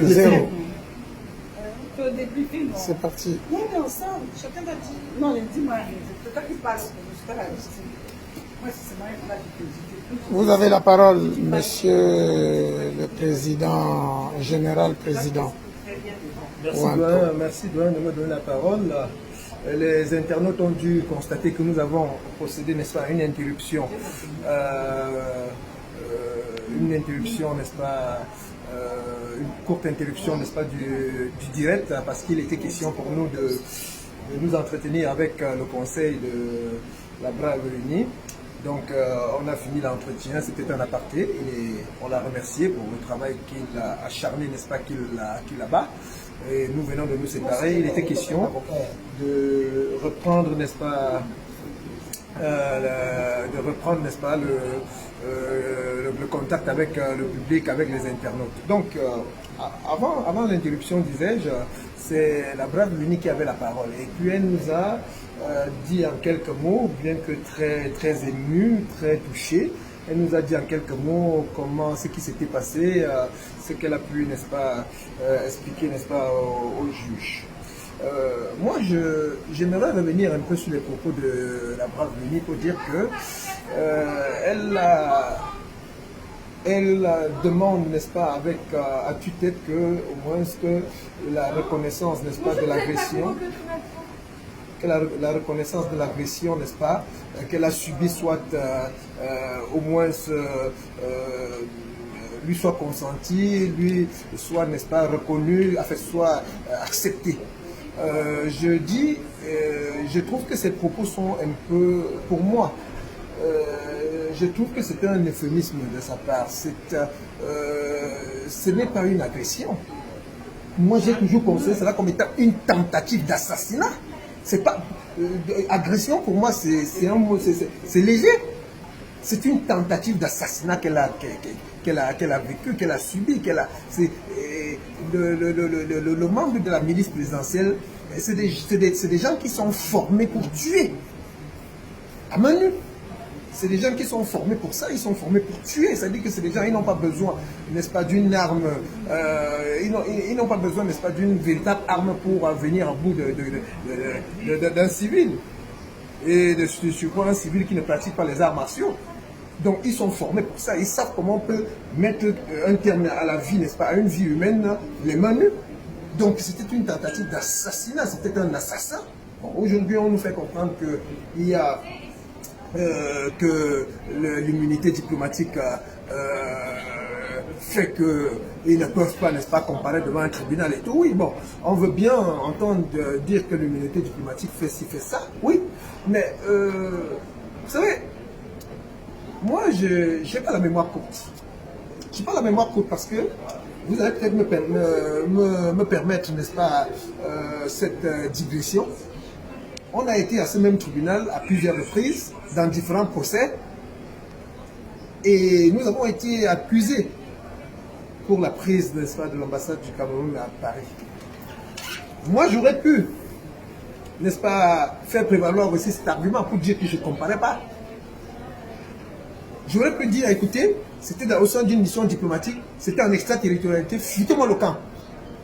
Zéro. C'est parti. Non, on est ensemble. Chacun va dire. Non, dis-moi. C'est toi qui parles. Vous avez la parole, monsieur le président, général président. Merci Douane de me donner la parole. Les internautes ont dû constater que nous avons procédé, n'est-ce pas, à une interruption. N'est-ce pas, une courte interruption, n'est-ce pas, du direct, parce qu'il était question pour nous de nous entretenir avec le conseil de la Brave Unie. Donc on a fini l'entretien, c'était un aparté et on l'a remercié pour le travail qu'il a acharné, n'est-ce pas, qu'il a bas. Et nous venons de nous séparer. Il était question de reprendre, n'est-ce pas, le contact avec le public, avec les internautes. Donc, avant l'interruption, disais-je, c'est la Brave Unie qui avait la parole. Et puis elle nous a dit en quelques mots, bien que très émue, très touchée, elle nous a dit en quelques mots comment ce qui s'était passé, ce qu'elle a pu, n'est-ce pas, expliquer, n'est-ce pas, au juge. Moi, j'aimerais revenir un peu sur les propos de la Brave Unie pour dire que elle demande, n'est-ce pas, avec à tue-tête que au moins que la reconnaissance, n'est-ce pas, de l'agression, que la reconnaissance de l'agression, n'est-ce pas, qu'elle a subi soit au moins lui soit consenti, lui soit, n'est-ce pas, reconnu, enfin, soit accepté. Je trouve que ces propos sont un peu, pour moi, je trouve que c'est un euphémisme de sa part. Ce n'est pas une agression. Moi, j'ai toujours considéré cela comme étant une tentative d'assassinat. C'est pas agression pour moi, c'est un mot, c'est léger. C'est une tentative d'assassinat qu'elle a vécu, qu'elle a subi, le membre de la milice présidentielle, c'est des gens qui sont formés pour tuer à main nue. C'est des gens qui sont formés pour ça, ils sont formés pour tuer. C'est-à-dire que c'est des gens, ils n'ont pas besoin, n'est-ce pas, d'une arme, ils n'ont pas besoin, n'est-ce pas, d'une véritable arme pour venir à bout d'un civil. Et surtout un civil qui ne pratique pas les arts martiaux. Donc ils sont formés pour ça, ils savent comment on peut mettre un terme à la vie, n'est-ce pas, à une vie humaine, les mains nues. Donc c'était une tentative d'assassinat, c'était un assassin. Bon, aujourd'hui on nous fait comprendre qu'il y a que l'immunité diplomatique fait qu'ils ne peuvent pas, n'est-ce pas, comparer devant un tribunal et tout. Oui, bon, on veut bien entendre dire que l'immunité diplomatique fait ci, fait ça, oui, mais vous savez, moi, je n'ai pas la mémoire courte. Je n'ai pas la mémoire courte parce que vous allez peut-être me permettre, n'est-ce pas, cette digression. On a été à ce même tribunal à plusieurs reprises, dans différents procès, et nous avons été accusés pour la prise, n'est-ce pas, de l'ambassade du Cameroun à Paris. Moi, j'aurais pu, n'est-ce pas, faire prévaloir aussi cet argument pour dire que je ne comparais pas. J'aurais pu dire, écoutez, c'était au sein d'une mission diplomatique, c'était en extraterritorialité, foutez-moi le camp.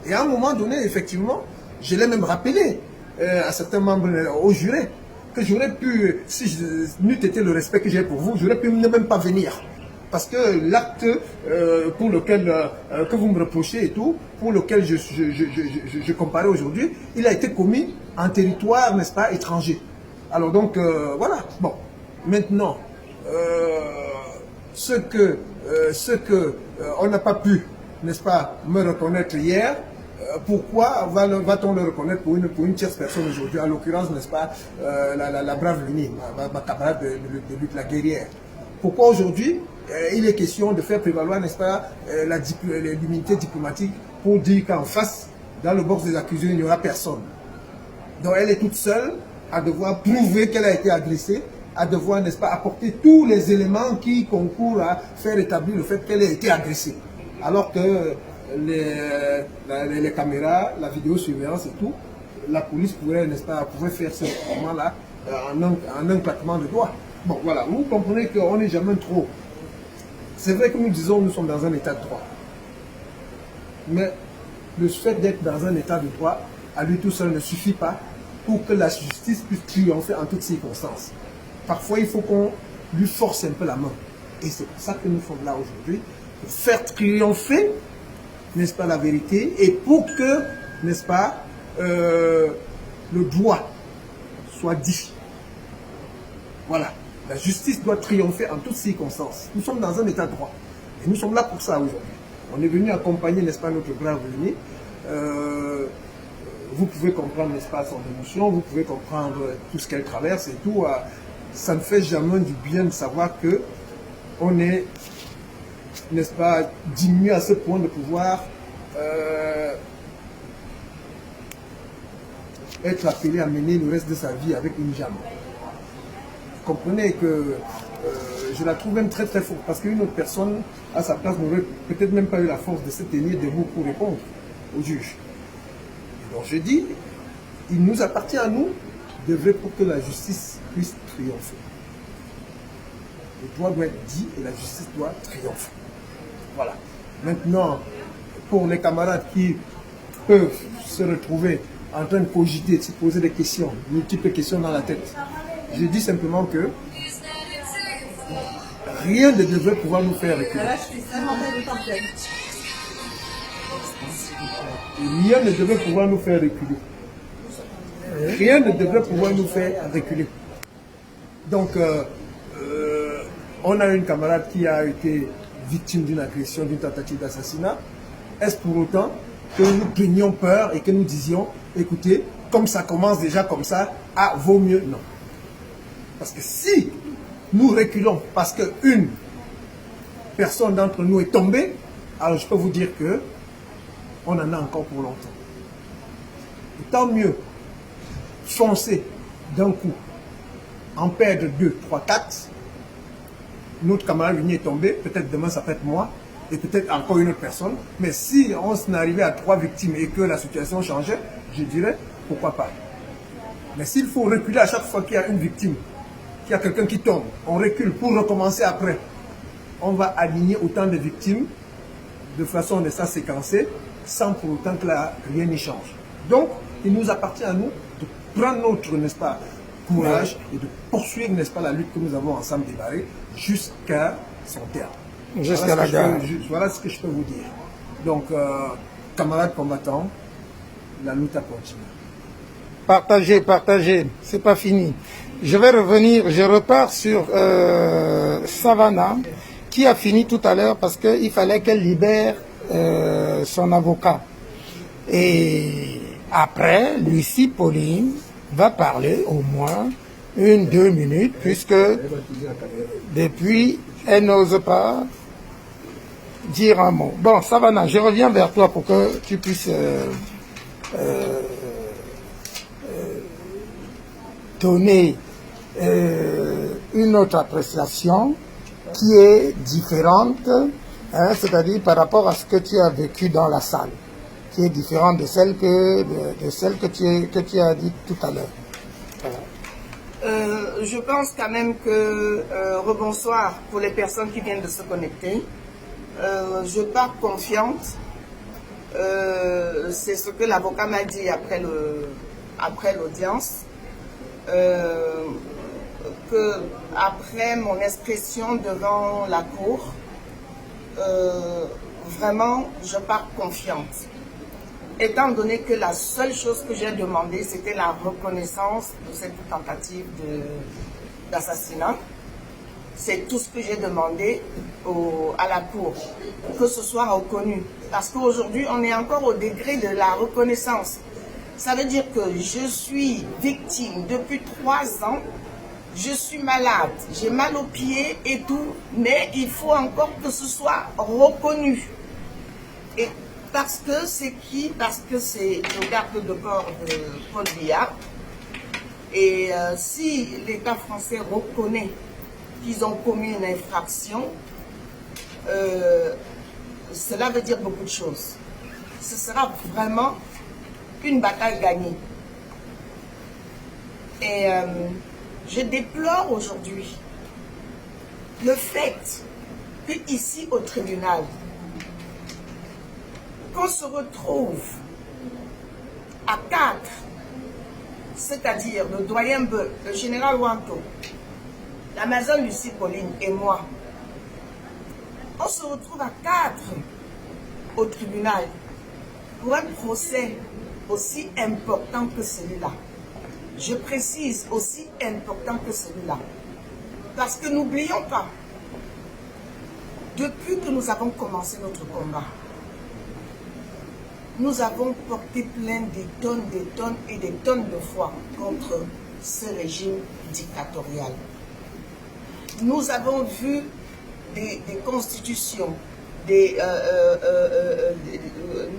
Et à un moment donné, effectivement, je l'ai même rappelé à certains membres, au juré, que j'aurais pu, si n'eût été le respect que j'ai pour vous, j'aurais pu ne même pas venir. Parce que l'acte pour lequel, que vous me reprochez et tout, pour lequel je comparais aujourd'hui, il a été commis en territoire, n'est-ce pas, étranger. Alors donc, voilà. Bon, maintenant, ce que on n'a pas pu, n'est-ce pas, me reconnaître hier, pourquoi va-t-on le reconnaître pour une tierce personne aujourd'hui, en l'occurrence, n'est-ce pas, la Brave Unie, ma camarade de lutte, la guerrière. Pourquoi aujourd'hui il est question de faire prévaloir, n'est-ce pas, l'immunité diplomatique pour dire qu'en face, dans le box des accusés, il n'y aura personne. Donc elle est toute seule à devoir prouver qu'elle a été agressée, à devoir, n'est-ce pas, apporter tous les éléments qui concourent à faire établir le fait qu'elle a été agressée. Alors que les caméras, la vidéosurveillance et tout, la police pouvait, n'est-ce pas, pouvait faire ce moment-là en un claquement de doigts. Bon, voilà, vous comprenez qu'on n'est jamais trop. C'est vrai que nous disons nous sommes dans un état de droit. Mais le fait d'être dans un état de droit, à lui tout seul ne suffit pas pour que la justice puisse triompher en toutes circonstances. Parfois, il faut qu'on lui force un peu la main. Et c'est pour ça que nous sommes là aujourd'hui, pour faire triompher, n'est-ce pas, la vérité, et pour que, n'est-ce pas, le droit soit dit. Voilà. La justice doit triompher en toutes circonstances. Nous sommes dans un état de droit. Et nous sommes là pour ça aujourd'hui. On est venu accompagner, n'est-ce pas, notre brave Rémi. Vous pouvez comprendre, n'est-ce pas, son émotion, vous pouvez comprendre tout ce qu'elle traverse et tout. Ça ne fait jamais du bien de savoir que on est, n'est-ce pas, diminué à ce point de pouvoir être appelé à mener le reste de sa vie avec une jambe. Vous comprenez que je la trouve même très très forte, parce qu'une autre personne à sa place n'aurait peut-être même pas eu la force de se tenir debout pour répondre au juge. Donc je dis, il nous appartient à nous d'œuvrer pour que la justice puisse triompher. Le droit doit être dit et la justice doit triompher. Voilà. Maintenant, pour les camarades qui peuvent se retrouver en train de cogiter, de se poser des questions, multiples questions dans la tête, je dis simplement que rien ne devrait pouvoir nous faire reculer. Rien ne devrait pouvoir nous faire reculer. Rien ne devrait pouvoir nous faire reculer. Donc, on a une camarade qui a été victime d'une agression, d'une tentative d'assassinat. Est-ce pour autant que nous prenions peur et que nous disions, écoutez, comme ça commence déjà comme ça, vaut mieux? Non. Parce que si nous reculons parce qu'une personne d'entre nous est tombée, alors je peux vous dire que on en a encore pour longtemps. Et tant mieux foncer d'un coup, en perdre 2, 3, 4. Notre camarade Vini est tombé, peut-être demain ça peut être moi, et peut-être encore une autre personne. Mais si on s'en arrivait à 3 victimes et que la situation changeait, je dirais pourquoi pas. Mais s'il faut reculer à chaque fois qu'il y a une victime, qu'il y a quelqu'un qui tombe, on recule pour recommencer après, on va aligner autant de victimes de façon de ça séquencer, sans pour autant que là, rien n'y change. Donc, il nous appartient à nous de prendre notre, n'est-ce pas, courage et de poursuivre, n'est-ce pas, la lutte que nous avons ensemble démarrée jusqu'à son terme. Jusqu'à la gare. Voilà ce que je peux vous dire. Donc, camarades combattants, la lutte a continué. Partagez, partagez, c'est pas fini. Je vais revenir, je repars sur Savannah, qui a fini tout à l'heure parce qu'il fallait qu'elle libère son avocat. Et après, Lucie Pauline va parler au moins 1-2 minutes, puisque depuis, elle n'ose pas dire un mot. Bon, Savannah, je reviens vers toi pour que tu puisses donner une autre appréciation qui est différente, hein, c'est-à-dire par rapport à ce que tu as vécu dans la salle, qui est différente de celle que tu as dit tout à l'heure. Voilà. Je pense quand même que, rebonsoir pour les personnes qui viennent de se connecter, je pars confiante, c'est ce que l'avocat m'a dit après l'audience, que après mon expression devant la cour, vraiment je pars confiante. Étant donné que la seule chose que j'ai demandé, c'était la reconnaissance de cette tentative d'assassinat. C'est tout ce que j'ai demandé à la cour, que ce soit reconnu. Parce qu'aujourd'hui, on est encore au degré de la reconnaissance. Ça veut dire que je suis victime depuis 3 ans, je suis malade, j'ai mal aux pieds et tout, mais il faut encore que ce soit reconnu. Et parce que c'est qui? Parce que c'est le garde de corps de Paul Biya. Et si l'État français reconnaît qu'ils ont commis une infraction, cela veut dire beaucoup de choses. Ce sera vraiment une bataille gagnée. Et je déplore aujourd'hui le fait qu'ici au tribunal, qu'on se retrouve à 4, c'est-à-dire le doyen Beu, le général Wanto, la maison Lucie Pauline et moi, on se retrouve à 4 au tribunal pour un procès aussi important que celui-là. Je précise, aussi important que celui-là. Parce que n'oublions pas, depuis que nous avons commencé notre combat, nous avons porté plainte des tonnes et des tonnes de fois contre ce régime dictatorial. Nous avons vu des constitutions,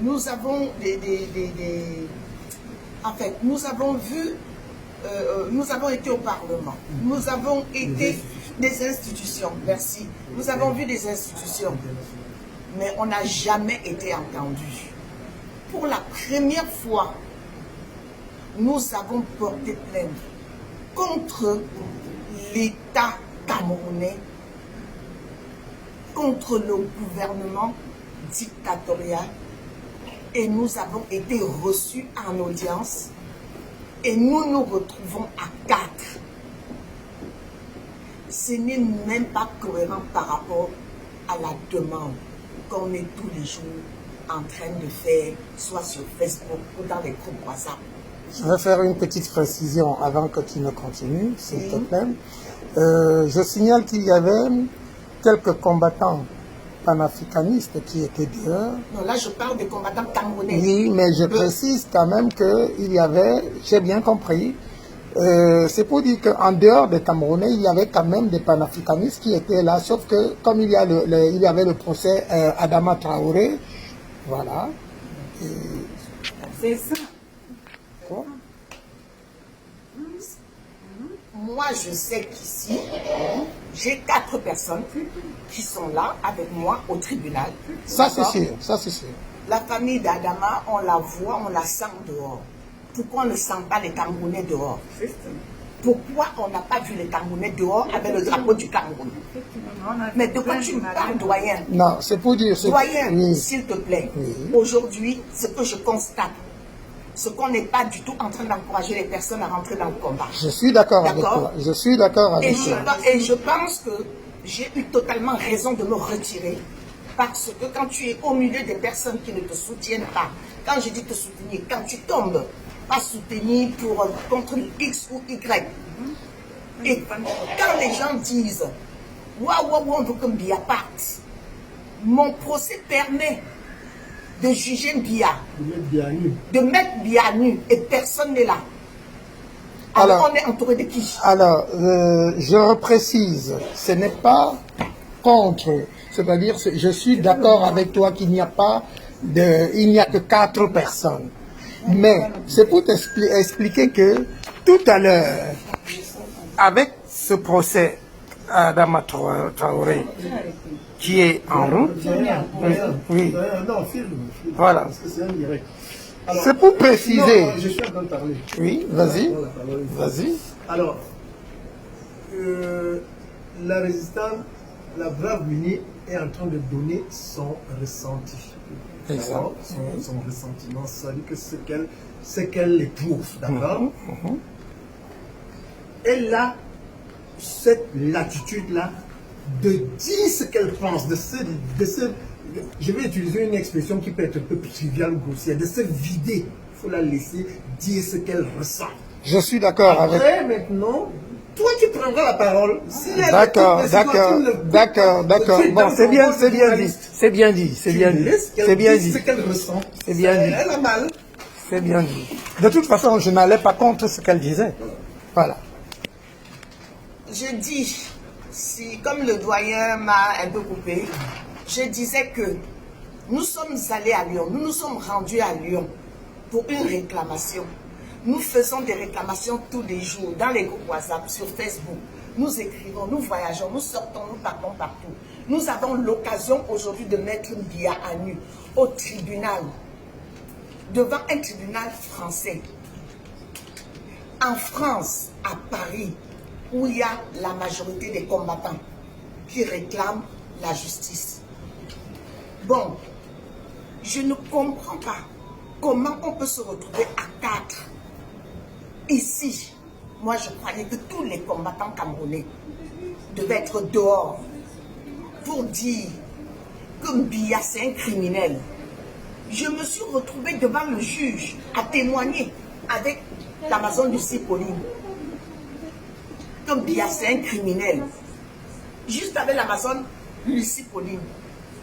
nous avons en fait, nous avons vu, nous avons été au Parlement, nous avons été des institutions, merci, nous avons vu des institutions, mais on n'a jamais été entendus. Pour la première fois, nous avons porté plainte contre l'État camerounais, contre le gouvernement dictatorial, et nous avons été reçus en audience et nous nous retrouvons à 4. Ce n'est même pas cohérent par rapport à la demande qu'on est tous les jours en train de faire, soit sur Facebook ou dans les groupes WhatsApp. Je vais faire une petite précision avant que tu ne continues, s'il te plaît. Je signale qu'il y avait quelques combattants panafricanistes qui étaient dehors. Non, là je parle des combattants camerounais. Oui, mais je précise quand même qu'il y avait, j'ai bien compris, c'est pour dire qu'en dehors des Camerounais, il y avait quand même des panafricanistes qui étaient là, sauf que comme il y avait le procès Adama Traoré, voilà. C'est ça. Quoi? Moi, je sais qu'ici, j'ai 4 personnes qui sont là avec moi au tribunal. Ça c'est sûr, ça c'est sûr. La famille d'Adama, on la voit, on la sent dehors. Pourquoi on ne sent pas les Camerounais dehors? Pourquoi on n'a pas vu les Camerounais dehors avec le drapeau du Cameroun? Mais de quoi tu me parles, doyen? Non, c'est pour dire... Doyen, oui. s'il te plaît, Oui. aujourd'hui, ce que je constate, c'est qu'on n'est pas du tout en train d'encourager les personnes à rentrer dans le combat. Je suis d'accord avec toi. Je suis d'accord avec toi. Et je pense que j'ai eu totalement raison de me retirer. Parce que quand tu es au milieu des personnes qui ne te soutiennent pas, quand je dis te soutenir, quand tu tombes, pas soutenir contre X ou Y. Et quand les gens disent, waouh, on veut que Mbia parte, mon procès permet de juger Mbia, de mettre Mbia à nu, et personne n'est là. Alors on est entouré de qui? Alors, je reprécise, ce n'est pas contre, c'est-à-dire, je suis d'accord avec toi qu'il n'y a pas il n'y a que 4 personnes. Mais c'est pour expliquer que tout à l'heure, avec ce procès à Adama Traoré qui est en route, oui, voilà. C'est pour préciser. Non, je suis en train de parler. Oui, vas-y, vas-y. Alors, la résistance, la brave unie est en train de donner son ressenti. Exact. Son ressentiment, c'est-à-dire que c'est qu'elle éprouve, d'accord? Elle a cette latitude-là de dire ce qu'elle pense, je vais utiliser une expression qui peut être un peu triviale ou grossière, de se vider. Il faut la laisser dire ce qu'elle ressent. Je suis d'accord avec... Après, maintenant, toi tu prendras la parole. D'accord. Bon, c'est bien dit. C'est bien dit. C'est bien dit. Ce qu'elle ressent. C'est bien dit. Elle a mal. C'est bien dit. De toute façon, je n'allais pas contre ce qu'elle disait. Voilà. Je dis, si comme le doyen m'a un peu coupé, je disais que nous sommes allés à Lyon, nous nous sommes rendus à Lyon pour une réclamation. Nous faisons des réclamations tous les jours dans les groupes WhatsApp, sur Facebook. Nous écrivons, nous voyageons, nous sortons, nous partons partout. Nous avons l'occasion aujourd'hui de mettre Mbia à nu au tribunal, devant un tribunal français. En France, à Paris, où il y a la majorité des combattants qui réclament la justice. Bon, Je ne comprends pas comment on peut se retrouver à 4 ici. Moi, je croyais que tous les combattants camerounais devaient être dehors pour dire que Mbiya, c'est un criminel. Je me suis retrouvée devant le juge à témoigner avec l'Amazone Lucie Pauline que Mbiya, c'est un criminel. Juste avec l'Amazone Lucie Pauline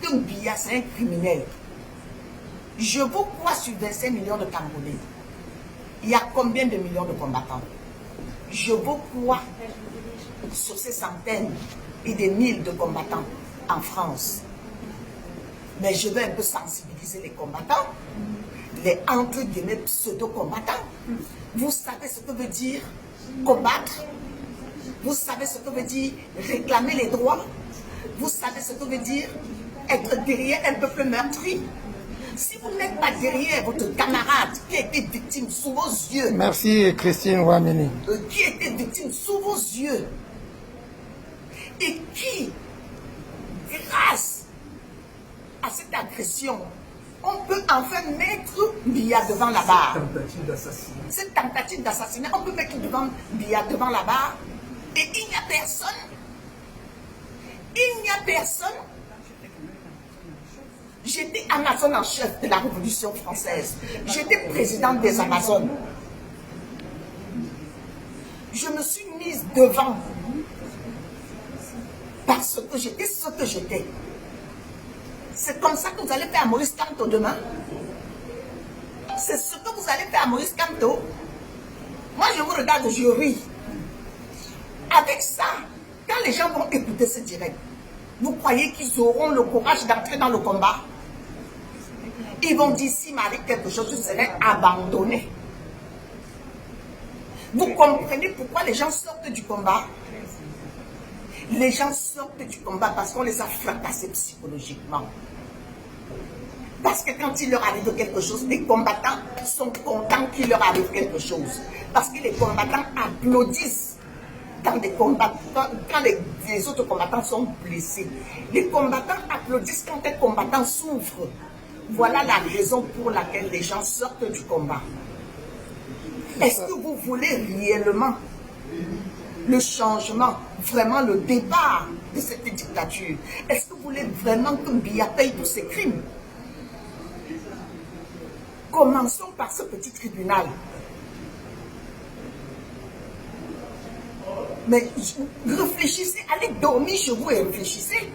que Mbiya, c'est un criminel. Je vaux quoi sur 25 millions de Camerounais? Il y a combien de millions de combattants? Je vaux quoi sur ces centaines et des milliers de combattants en France? Mais je veux un peu sensibiliser les combattants, les entre guillemets pseudo-combattants. Vous savez ce que veut dire combattre? Vous savez ce que veut dire réclamer les droits? Vous savez ce que veut dire être derrière un peuple meurtri? Si vous n'êtes pas derrière votre camarade qui a été victime sous vos yeux. Merci Christine Ouameni. Qui a été victime sous vos yeux. Et qui, grâce à cette agression, on peut enfin mettre Mbiya devant la barre. Cette tentative d'assassinat, on peut mettre Mbiya devant la barre. Et il n'y a personne. Il n'y a personne. J'étais Amazone en chef de la Révolution française. J'étais présidente des Amazones. Je me suis mise devant parce que j'étais ce que j'étais. C'est comme ça que vous allez faire à Maurice Kamto demain. C'est ce que vous allez faire à Maurice Kamto. Moi, je vous regarde, je ris. Avec ça, quand les gens vont écouter ce direct, vous croyez qu'ils auront le courage d'entrer dans le combat? Ils vont dire, si m'arrive quelque chose, je serai abandonné. Vous comprenez pourquoi les gens sortent du combat? Les gens sortent du combat parce qu'on les a fracassés psychologiquement. Parce que quand il leur arrive quelque chose, les combattants sont contents qu'il leur arrive quelque chose. Parce que les combattants applaudissent quand les autres combattants sont blessés. Les combattants applaudissent quand un combattant souffre. Voilà la raison pour laquelle les gens sortent du combat. Est-ce que vous voulez réellement le changement, vraiment le départ de cette dictature? Est-ce que vous voulez vraiment que Mbiya paye tous ses crimes? Commençons par ce petit tribunal. Mais réfléchissez, allez dormir chez vous et réfléchissez.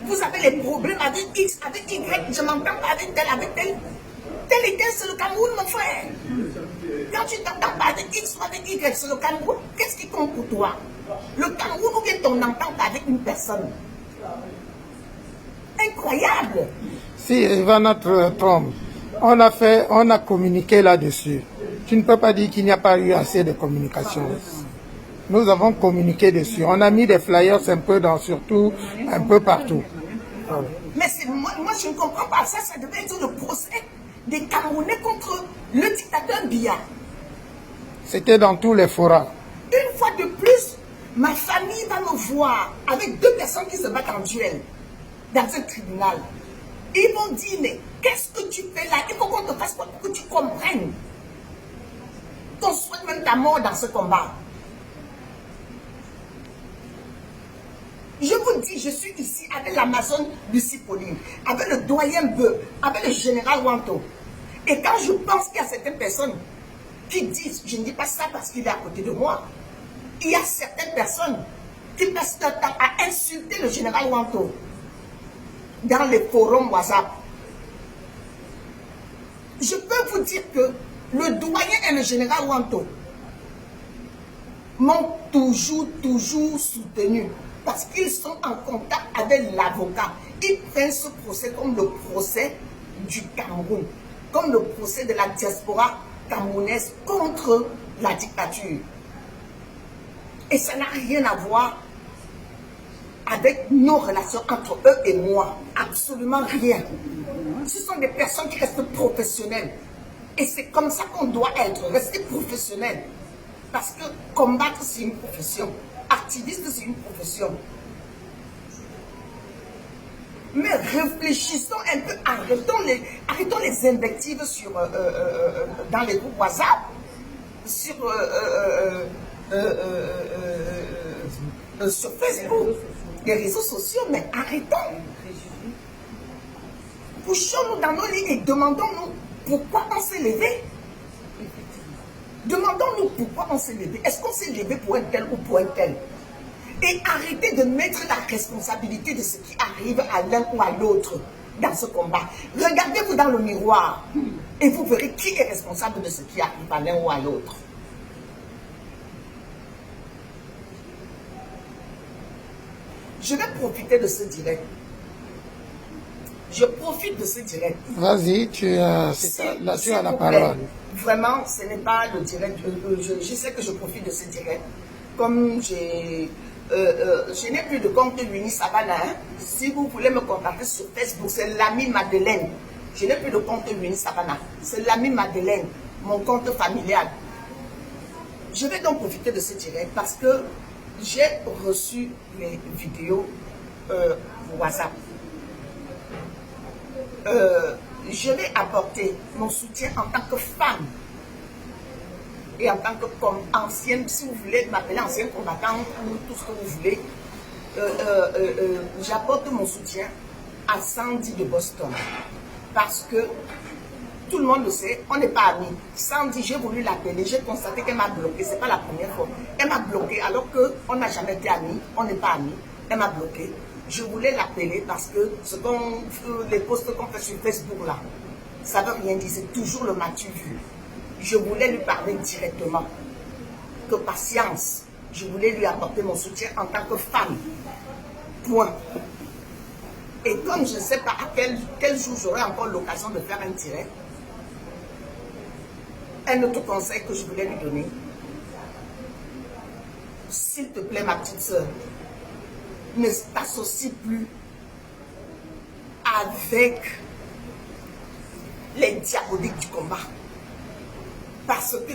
Vous avez les problèmes avec X, avec Y, je m'entends pas avec tel, Tel et tel, c'est le Cameroun, mon frère. Quand tu t'entends pas avec X ou avec Y, c'est le Cameroun, qu'est-ce qui compte pour toi? Le Cameroun ou bien ton entente avec une personne? Incroyable. Si, Ivana Trump, on a communiqué là-dessus. Tu ne peux pas dire qu'il n'y a pas eu assez de communication. Nous avons communiqué dessus. On a mis des flyers un peu dans, surtout un peu partout. Voilà. Mais moi, je ne comprends pas. Ça devait être le procès des Camerounais contre le dictateur Mbiya. C'était dans tous les forats. Une fois de plus, ma famille va me voir avec deux personnes qui se battent en duel dans un tribunal. Ils vont dire, mais qu'est-ce que tu fais là? Il faut qu'on te fasse quoi pour que tu comprennes qu'on souhaite même ta mort dans ce combat. Je vous dis, je suis ici avec l'Amazone Lucie Pauline, avec le doyen Beu, avec le général Wanto. Et quand je pense qu'il y a certaines personnes qui disent, je ne dis pas ça parce qu'il est à côté de moi, il y a certaines personnes qui passent leur temps à insulter le général Wanto dans les forums WhatsApp. Je peux vous dire que le doyen et le général Wanto m'ont toujours soutenu parce qu'ils sont en contact avec l'avocat. Ils prennent ce procès comme le procès du Cameroun, comme le procès de la diaspora camerounaise contre la dictature. Et ça n'a rien à voir avec nos relations entre eux et moi. Absolument rien. Ce sont des personnes qui restent professionnelles. Et c'est comme ça qu'on doit être, rester professionnel. Parce que combattre, c'est une profession. Activiste, c'est une profession. Mais réfléchissons un peu, arrêtons les invectives sur, dans les groupes WhatsApp, sur, sur Facebook, les réseaux sociaux, mais arrêtons. Couchons-nous dans nos lits et demandons-nous pourquoi on s'est levé. Demandons-nous pourquoi on s'est levé. Est-ce qu'on s'est levé pour un tel ou pour un tel? Et arrêtez de mettre la responsabilité de ce qui arrive à l'un ou à l'autre dans ce combat. Regardez-vous dans le miroir et vous verrez qui est responsable de ce qui arrive à l'un ou à l'autre. Je vais profiter de ce direct. Je profite de ce direct. Vas-y, tu as la parole. Vraiment, ce n'est pas le direct. Je sais que je profite de ce direct. Comme je n'ai plus de compte Winnie Savannah. Hein. Si vous voulez me contacter sur Facebook, c'est l'ami Madeleine. Je n'ai plus de compte Winnie Savannah. C'est l'ami Madeleine, mon compte familial. Je vais donc profiter de ce direct parce que j'ai reçu les vidéos WhatsApp. Je vais apporter mon soutien en tant que femme et en tant que comme ancienne, si vous voulez m'appeler ancienne combattante ou tout ce que vous voulez, j'apporte mon soutien à Sandy de Boston parce que tout le monde le sait, on n'est pas amis. Sandy, j'ai voulu l'appeler, j'ai constaté qu'elle m'a bloqué, c'est pas la première fois. Elle m'a bloqué alors qu'on n'a jamais été amis, on n'est pas amis. Elle m'a bloqué. Je voulais l'appeler parce que les posts qu'on fait sur Facebook là, ça ne veut rien dire, c'est toujours le m'as-tu vu. Je voulais lui parler directement. Que patience, je voulais lui apporter mon soutien en tant que femme. Point. Et comme je ne sais pas à quel jour j'aurai encore l'occasion de faire un direct, un autre conseil que je voulais lui donner, s'il te plaît ma petite soeur, ne t'associe plus avec les diaboliques du combat. Parce que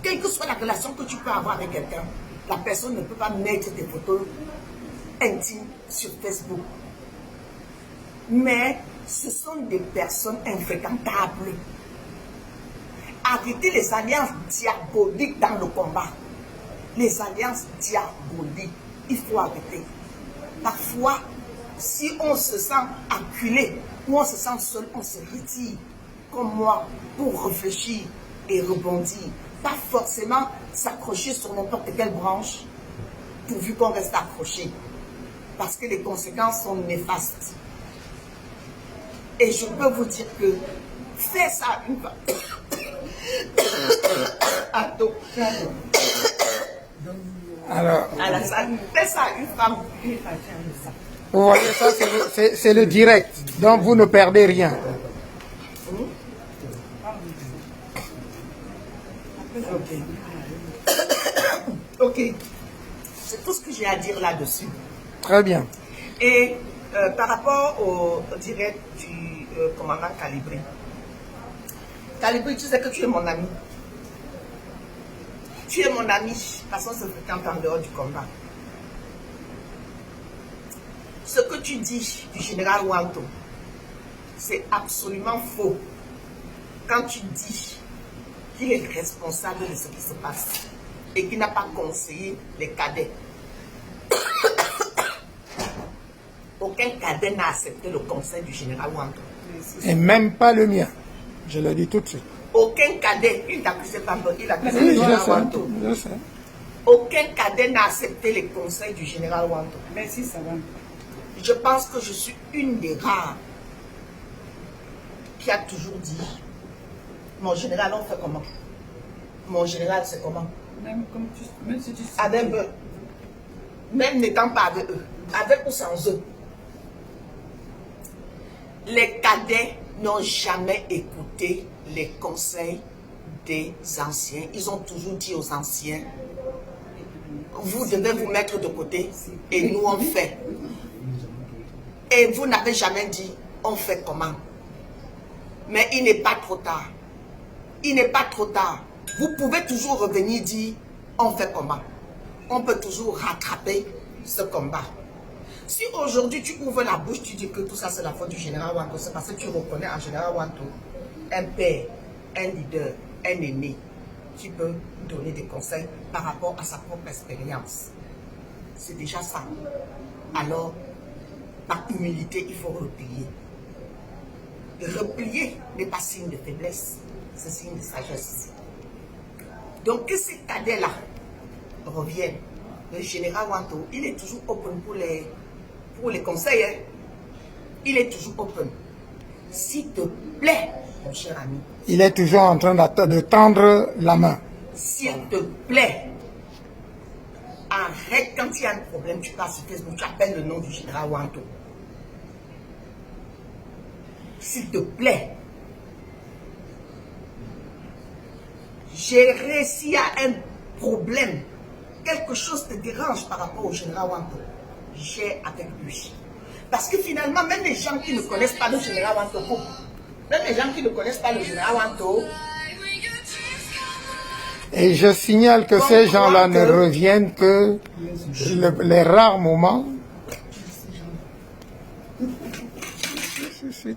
quelle que soit la relation que tu peux avoir avec quelqu'un, la personne ne peut pas mettre des photos intimes sur Facebook. Mais ce sont des personnes infréquentables. Arrêtez les alliances diaboliques dans le combat. Les alliances diaboliques. Il faut arrêter. Parfois, si on se sent acculé ou on se sent seul, on se retire, comme moi, pour réfléchir et rebondir. Pas forcément s'accrocher sur n'importe quelle branche, pourvu qu'on reste accroché. Parce que les conséquences sont néfastes. Et je peux vous dire que faire ça une fois. Alors, fais ça une femme. vous voyez, ça c'est le direct, donc vous ne perdez rien. Ok. C'est tout ce que j'ai à dire là-dessus. Très bien. Et par rapport au direct du commandant Calibré. Calibré, tu sais que tu es mon ami. Tu es mon ami parce qu'on se fréquente en dehors du combat. Ce que tu dis du général Wanto, c'est absolument faux. Quand tu dis qu'il est responsable de ce qui se passe et qu'il n'a pas conseillé les cadets. Aucun cadet n'a accepté le conseil du général Wanto. Et même pas le mien. Je le dis tout de suite. Aucun cadet, il n'accusait pas, il accusait Oui, le général Wanto. je sais. Aucun cadet n'a accepté les conseils du général Wanto. Merci, ça va. Je pense que je suis une des rares qui a toujours dit, mon général, on fait comment? Mon général, c'est comment? Même si tu sais. Avec eux. Même n'étant pas avec eux. Avec ou sans eux. Les cadets n'ont jamais écouté les conseils des anciens. Ils ont toujours dit aux anciens, vous devez vous mettre de côté et nous on fait. Et vous n'avez jamais dit, on fait comment? Mais il n'est pas trop tard. Il n'est pas trop tard. Vous pouvez toujours revenir dire, on fait comment? On peut toujours rattraper ce combat. Si aujourd'hui tu ouvres la bouche, tu dis que tout ça c'est la faute du général Wanto, c'est parce que tu reconnais en général Wanto un père, un leader, un aîné qui peut donner des conseils par rapport à sa propre expérience. C'est déjà ça. Alors, par humilité, il faut replier. Replier n'est pas signe de faiblesse, c'est signe de sagesse. Donc que ces cadets-là reviennent, le général Wanto, il est toujours open pour les conseils. Hein. Il est toujours open. S'il te plaît, mon cher ami. Il est toujours en train de tendre la main. S'il te plaît, arrête quand il y a un problème, tu passes sur Facebook, tu appelles le nom du général Wanto. S'il te plaît, gérer s'il y a un problème, quelque chose te dérange par rapport au général Wanto, gère avec lui. Parce que finalement, même les gens qui ne connaissent pas le général Wanto, même les gens qui ne connaissent pas le général Wanto, et je signale que ces gens-là ne reviennent que les rares moments.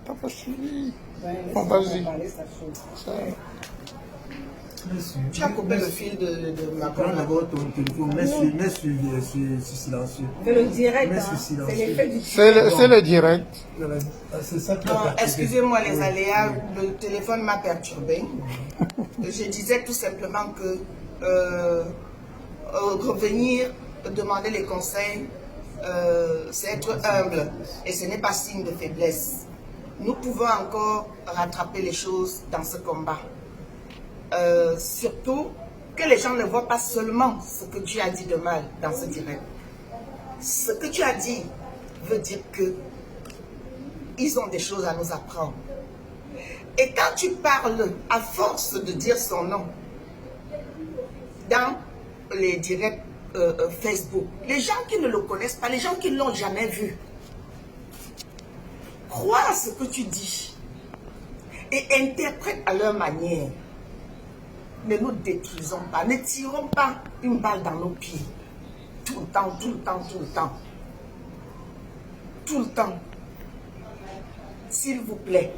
T'as pas suivi. Bon, vas-y. Tu as coupé le fil de ma Prends d'abord ton téléphone, mets sur silencieux. C'est le direct, Mets hein. sur C'est silencieux. l'effet du C'est le direct. C'est ça qui Non, a excusez-moi les aléas, le téléphone m'a perturbé. Je disais tout simplement que revenir, demander les conseils, c'est être humble et ce n'est pas signe de faiblesse. Nous pouvons encore rattraper les choses dans ce combat. Surtout que les gens ne voient pas seulement ce que tu as dit de mal dans ce direct. Ce que tu as dit veut dire que ils ont des choses à nous apprendre. Et quand tu parles, à force de dire son nom, dans les directs Facebook, les gens qui ne le connaissent pas, les gens qui ne l'ont jamais vu, croient à ce que tu dis et interprètent à leur manière. Ne nous détruisons pas, ne tirons pas une balle dans nos pieds. Tout le temps, tout le temps, tout le temps. Tout le temps. S'il vous plaît.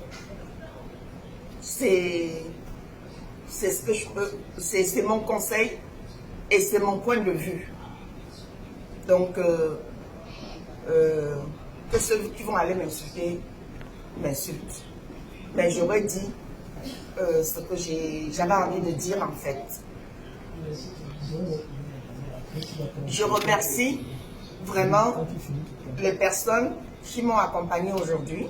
C'est ce que je peux, c'est mon conseil et c'est mon point de vue. Donc, que ceux qui vont aller m'insulter, m'insultent. Mais j'aurais dit ce que j'avais envie de dire en fait. Je remercie vraiment les personnes qui m'ont accompagné aujourd'hui.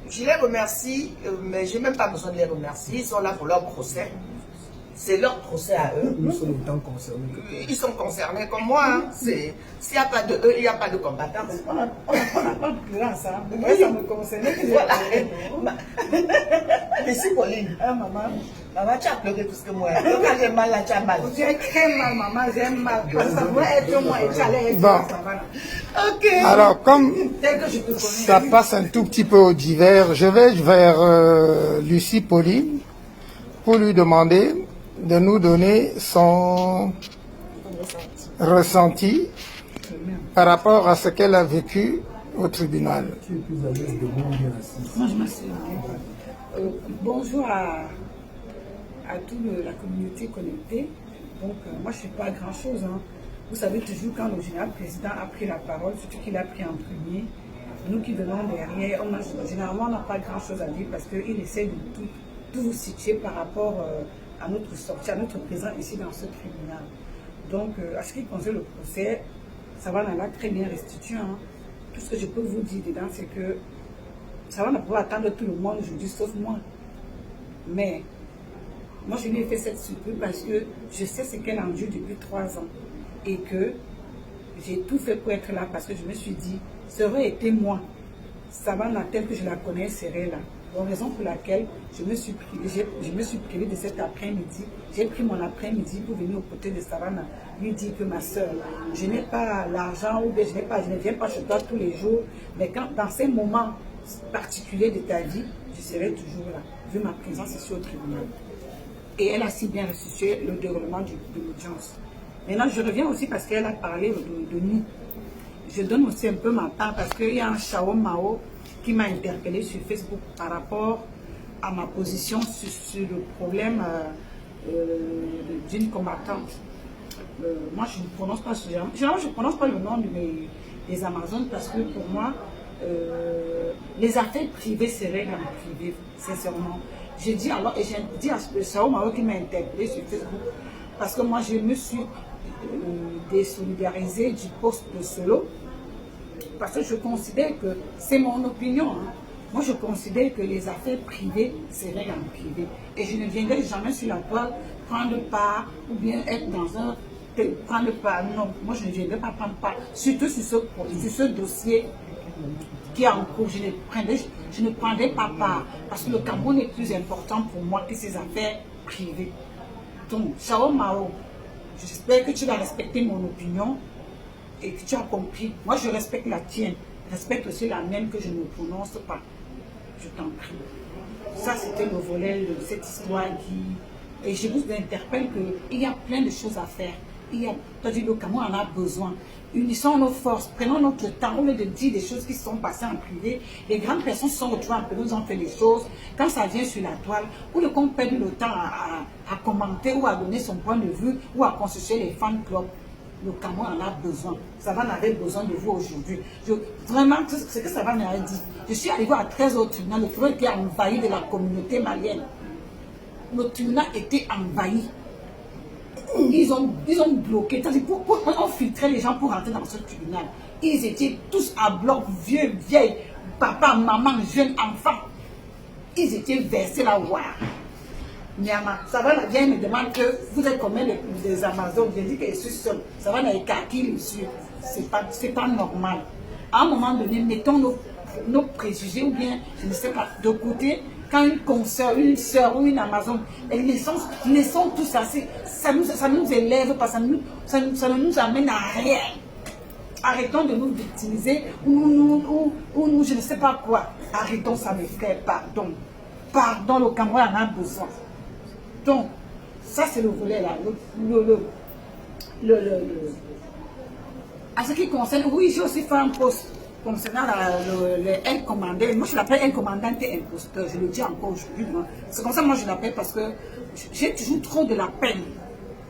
Je les remercie, mais je n'ai même pas besoin de les remercier. Ils sont là pour leur procès. C'est leur procès à eux. Nous sommes autant concernés. Ils sont concernés comme moi. Hein. S'il n'y a pas de eux, il n'y a pas de combattants. On n'a pas de place, hein. Moi, ça me concerne. Voilà. Merci Pauline. Ah, maman. Maman, tu as pleuré plus que moi. Donc, quand j'ai mal, là, tu as mal. J'ai très mal, maman, j'ai mal. Ça pourrait être moi et tu allais être Bon. ça va. Ok. Alors, comme Tel que je te connais. ça passe un tout petit peu au divers, je vais vers Lucie Pauline pour lui demander de nous donner son ressenti par rapport à ce qu'elle a vécu au tribunal. Tu es plus à l'aise de bon bien assis. Moi, je m'assieds. Bonjour à toute la communauté connectée. Donc, moi, je ne suis pas grand-chose. Hein. Vous savez, toujours quand le général président a pris la parole, surtout qu'il a pris en premier, nous qui venons derrière, généralement, on n'a pas grand-chose à dire parce qu'il essaie de tout vous situer par rapport à notre sortie, à notre présence ici dans ce tribunal. Donc, à ce qui concerne le procès, ça va l'a très bien restitué. Hein. Tout ce que je peux vous dire dedans, c'est que ça va pouvoir attendre tout le monde aujourd'hui, sauf moi. Mais moi, je lui ai fait cette surprise parce que je sais ce qu'elle endure depuis 3 ans. Et que j'ai tout fait pour être là parce que je me suis dit, ça aurait été moi. Savannah, telle que je la connais, serait là. Donc, raison pour laquelle je me suis privée de cet après-midi. J'ai pris mon après-midi pour venir aux côtés de Savannah, lui dire que ma soeur, je n'ai pas l'argent ou bien je ne viens pas chez toi tous les jours, mais quand, dans ces moments particuliers de ta vie, je serai toujours là, vu ma présence ici au tribunal. Et elle a si bien restitué le déroulement de l'audience. Maintenant, je reviens aussi parce qu'elle a parlé de nous. Je donne aussi un peu ma part parce qu'il y a un Chao Mao qui m'a interpellé sur Facebook par rapport à ma position sur le problème d'une combattante. Moi, je ne prononce pas je ne prononce pas le nom des Amazones parce que pour moi, les affaires privées se règlent en privé, sincèrement. J'ai dit alors, et j'ai dit à Chao Mao qui m'a interpellé sur Facebook parce que moi, je me suis désolidarisée du poste de Solo parce que je considère que c'est mon opinion. Hein. Moi, je considère que les affaires privées se règlent en privé. Et je ne viendrai jamais sur la toile prendre part ou bien être dans un... prendre part. Non, moi, je ne viendrai pas prendre part. Surtout sur ce dossier qui est en cours. Je ne prendrai pas part. Parce que le Cameroun est plus important pour moi que ces affaires privées. Donc, Chao Mao, j'espère que tu vas respecter mon opinion et que tu as compris. Moi, je respecte la tienne. Respecte aussi la mienne que je ne prononce pas. Je t'en prie. Ça, c'était le volet de cette histoire qui... Et je vous interpelle qu'il y a plein de choses à faire. Le Cameroun en a besoin. Unissons nos forces, prenons notre temps, au lieu de dire des choses qui sont passées en privé. Les grandes personnes se sont retrouvées en privé, nous ont fait des choses. Quand ça vient sur la toile, ou le qu'on perd le temps à commenter ou à donner son point de vue ou à constituer les fan clubs. Le Cameroun en a besoin. Savane avait besoin de vous aujourd'hui. Vraiment, ce que Savane a dit. Je suis arrivé à 13 au tribunal. Le tribunal était envahi de la communauté malienne. Le tribunal était envahi. Ils ont bloqué. On filtrait les gens pour rentrer dans ce tribunal. Ils étaient tous à bloc, vieux, vieilles, papa, maman, jeunes, enfants. Ils étaient versés là. Wow. Nyama, Savane vient me demande que vous êtes combien des Amazones. Je dis que je suis seule. Savane a écarté les yeux. C'est pas normal. À un moment donné, mettons nos préjugés ou bien, je ne sais pas, de côté. Quand une consoeur, une soeur ou une Amazone, laissons tout ça. Ça nous élève, parce que ça ne nous amène à rien. Arrêtons de nous victimiser ou je ne sais pas quoi. Arrêtons ça, mes frères, pardon. Pardon, le Cameroun en a besoin. Donc, ça c'est le volet là. À ce qui concerne, oui, j'ai aussi fait un post concernant le L commandant. Moi je l'appelle L commandant et imposteur, je le dis encore aujourd'hui. C'est comme ça moi je l'appelle parce que j'ai toujours trop de la peine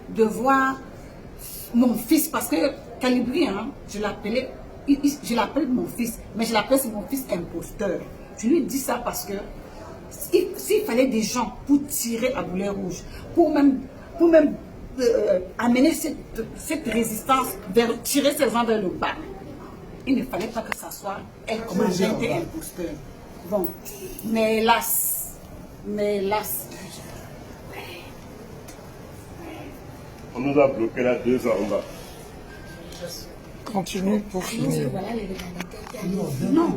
de voir mon fils, parce que Calibri, hein, je l'appelle mon fils, mais je l'appelle mon fils imposteur. Je lui dis ça parce que s'il fallait des gens pour tirer à boulet rouge, pour même amener cette résistance vers tirer ces gens vers le bas, il ne fallait pas que ça soit elle commandant et imposteur. Bon, mais hélas, on nous a bloqué là 2 ans en bas. Continue pour finir. Non.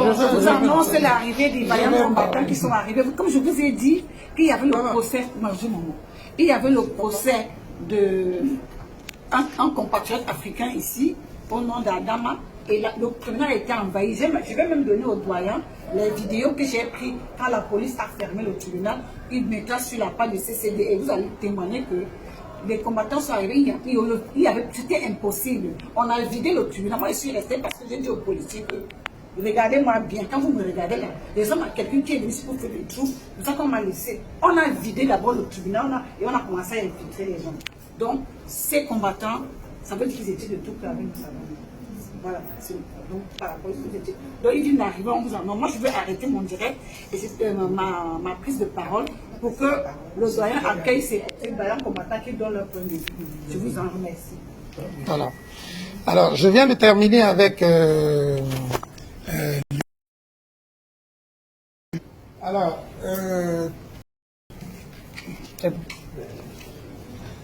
Je vous annonce l'arrivée des vaillants combattants qui sont arrivés. Comme je vous ai dit, qu'il y avait le procès, il y avait le procès d'un compatriote africain ici, au nom d'Adama, et le tribunal a été envahi. Je vais même donner au doyen les vidéos que j'ai prises quand la police a fermé le tribunal. Il mettra sur la page de CCD et vous allez témoigner que les combattants sont arrivés, c'était impossible. On a vidé le tribunal. Moi, je suis restée parce que j'ai dit aux policiers que regardez-moi bien. Quand vous me regardez là, les hommes, quelqu'un qui est venu pour faire le trou, c'est ça qu'on m'a laissé. On a vidé d'abord le tribunal et on a commencé à infiltrer les gens. Donc, ces combattants, ça veut dire qu'ils étaient de tout avec nous. Voilà. Donc, par rapport à ce que j'ai dit. Donc, ils viennent d'arriver, on vous en... Moi, je veux arrêter mon direct et c'est ma prise de parole pour que le doyen accueille ces vaillants combattants qui donnent leur point de vue. Je vous en remercie. Voilà. Alors, je viens de terminer avec... Alors,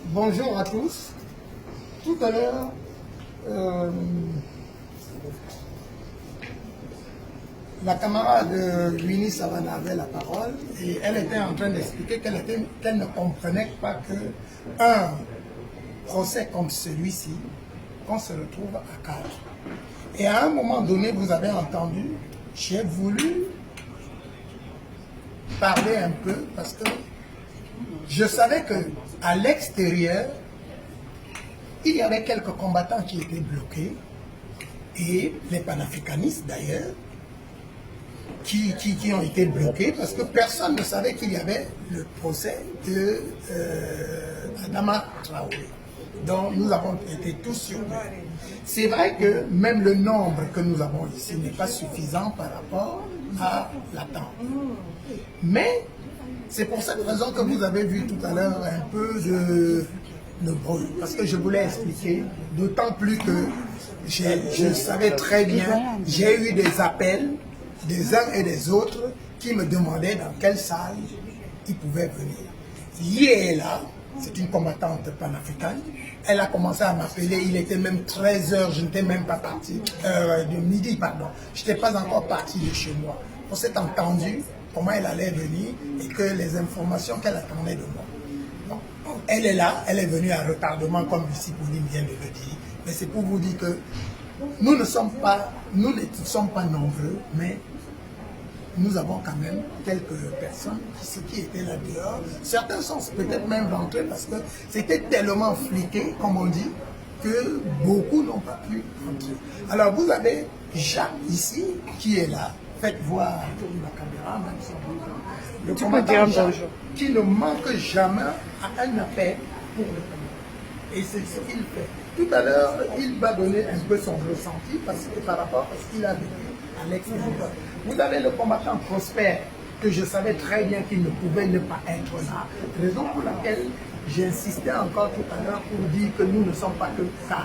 bonjour à tous. Tout à l'heure, la camarade Winnie Savana avait la parole et elle était en train d'expliquer qu'elle ne comprenait pas qu'un procès comme celui-ci, qu'on se retrouve à 4. Et à un moment donné, vous avez entendu, j'ai voulu parler un peu parce que je savais qu'à l'extérieur, il y avait quelques combattants qui étaient bloqués, et les panafricanistes d'ailleurs, qui ont été bloqués parce que personne ne savait qu'il y avait le procès de Adama Traoré, dont nous avons été tous surpris. C'est vrai que même le nombre que nous avons ici n'est pas suffisant par rapport à l'attente. Mais c'est pour cette raison que vous avez vu tout à l'heure un peu de bruit, parce que je voulais expliquer, d'autant plus que je savais très bien, j'ai eu des appels des uns et des autres qui me demandaient dans quelle salle ils pouvaient venir. Yéla, c'est une combattante panafricaine, elle a commencé à m'appeler, il était même 13 h, je n'étais même pas parti, de midi pardon, je n'étais pas encore parti de chez moi. On s'est entendu comment elle allait venir et que les informations qu'elle attendait de moi. Donc, elle est là, elle est venue à retardement comme Lucie Pauline vient de le dire, mais c'est pour vous dire que nous ne sommes pas nombreux, mais nous avons quand même quelques personnes qui étaient là dehors. Certains sont peut-être même rentrés parce que c'était tellement fliqué, comme on dit, que beaucoup n'ont pas pu rentrer. Alors vous avez Jacques ici, qui est là. Faites voir la caméra, même si le combattant Jacques, qui ne manque jamais à un appel pour le combat. Et c'est ce qu'il fait. Tout à l'heure, il va donner un peu son ressenti par rapport à ce qu'il a vécu à l'extérieur. Vous avez le combattant Prosper, que je savais très bien qu'il ne pouvait ne pas être là, raison pour laquelle j'ai insisté encore tout à l'heure pour dire que nous ne sommes pas que 4.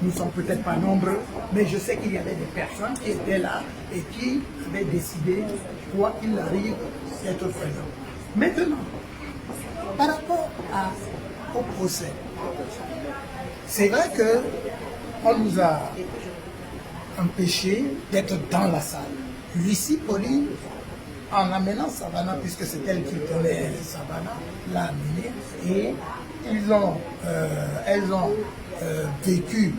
Nous ne sommes peut-être pas nombreux, mais je sais qu'il y avait des personnes qui étaient là et qui avaient décidé, quoi qu'il arrive, d'être présents. Maintenant, par rapport au procès, c'est vrai qu'on nous a empêchés d'être dans la salle. Lucie Pauline, en amenant Savannah, puisque c'est elle qui tenait Savannah, l'a amenée, et elles ont vécu,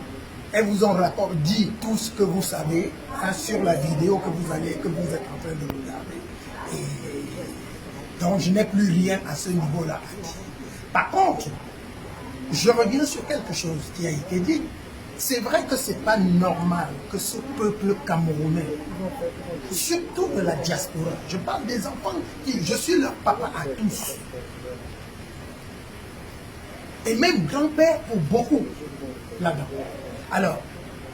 elles vous ont dit tout ce que vous savez sur la vidéo que vous êtes en train de regarder. Et donc je n'ai plus rien à ce niveau-là à dire. Par contre, je reviens sur quelque chose qui a été dit. C'est vrai que ce n'est pas normal que ce peuple camerounais, surtout de la diaspora, je parle des enfants je suis leur papa à tous, et même grand-père pour beaucoup là-dedans. Alors,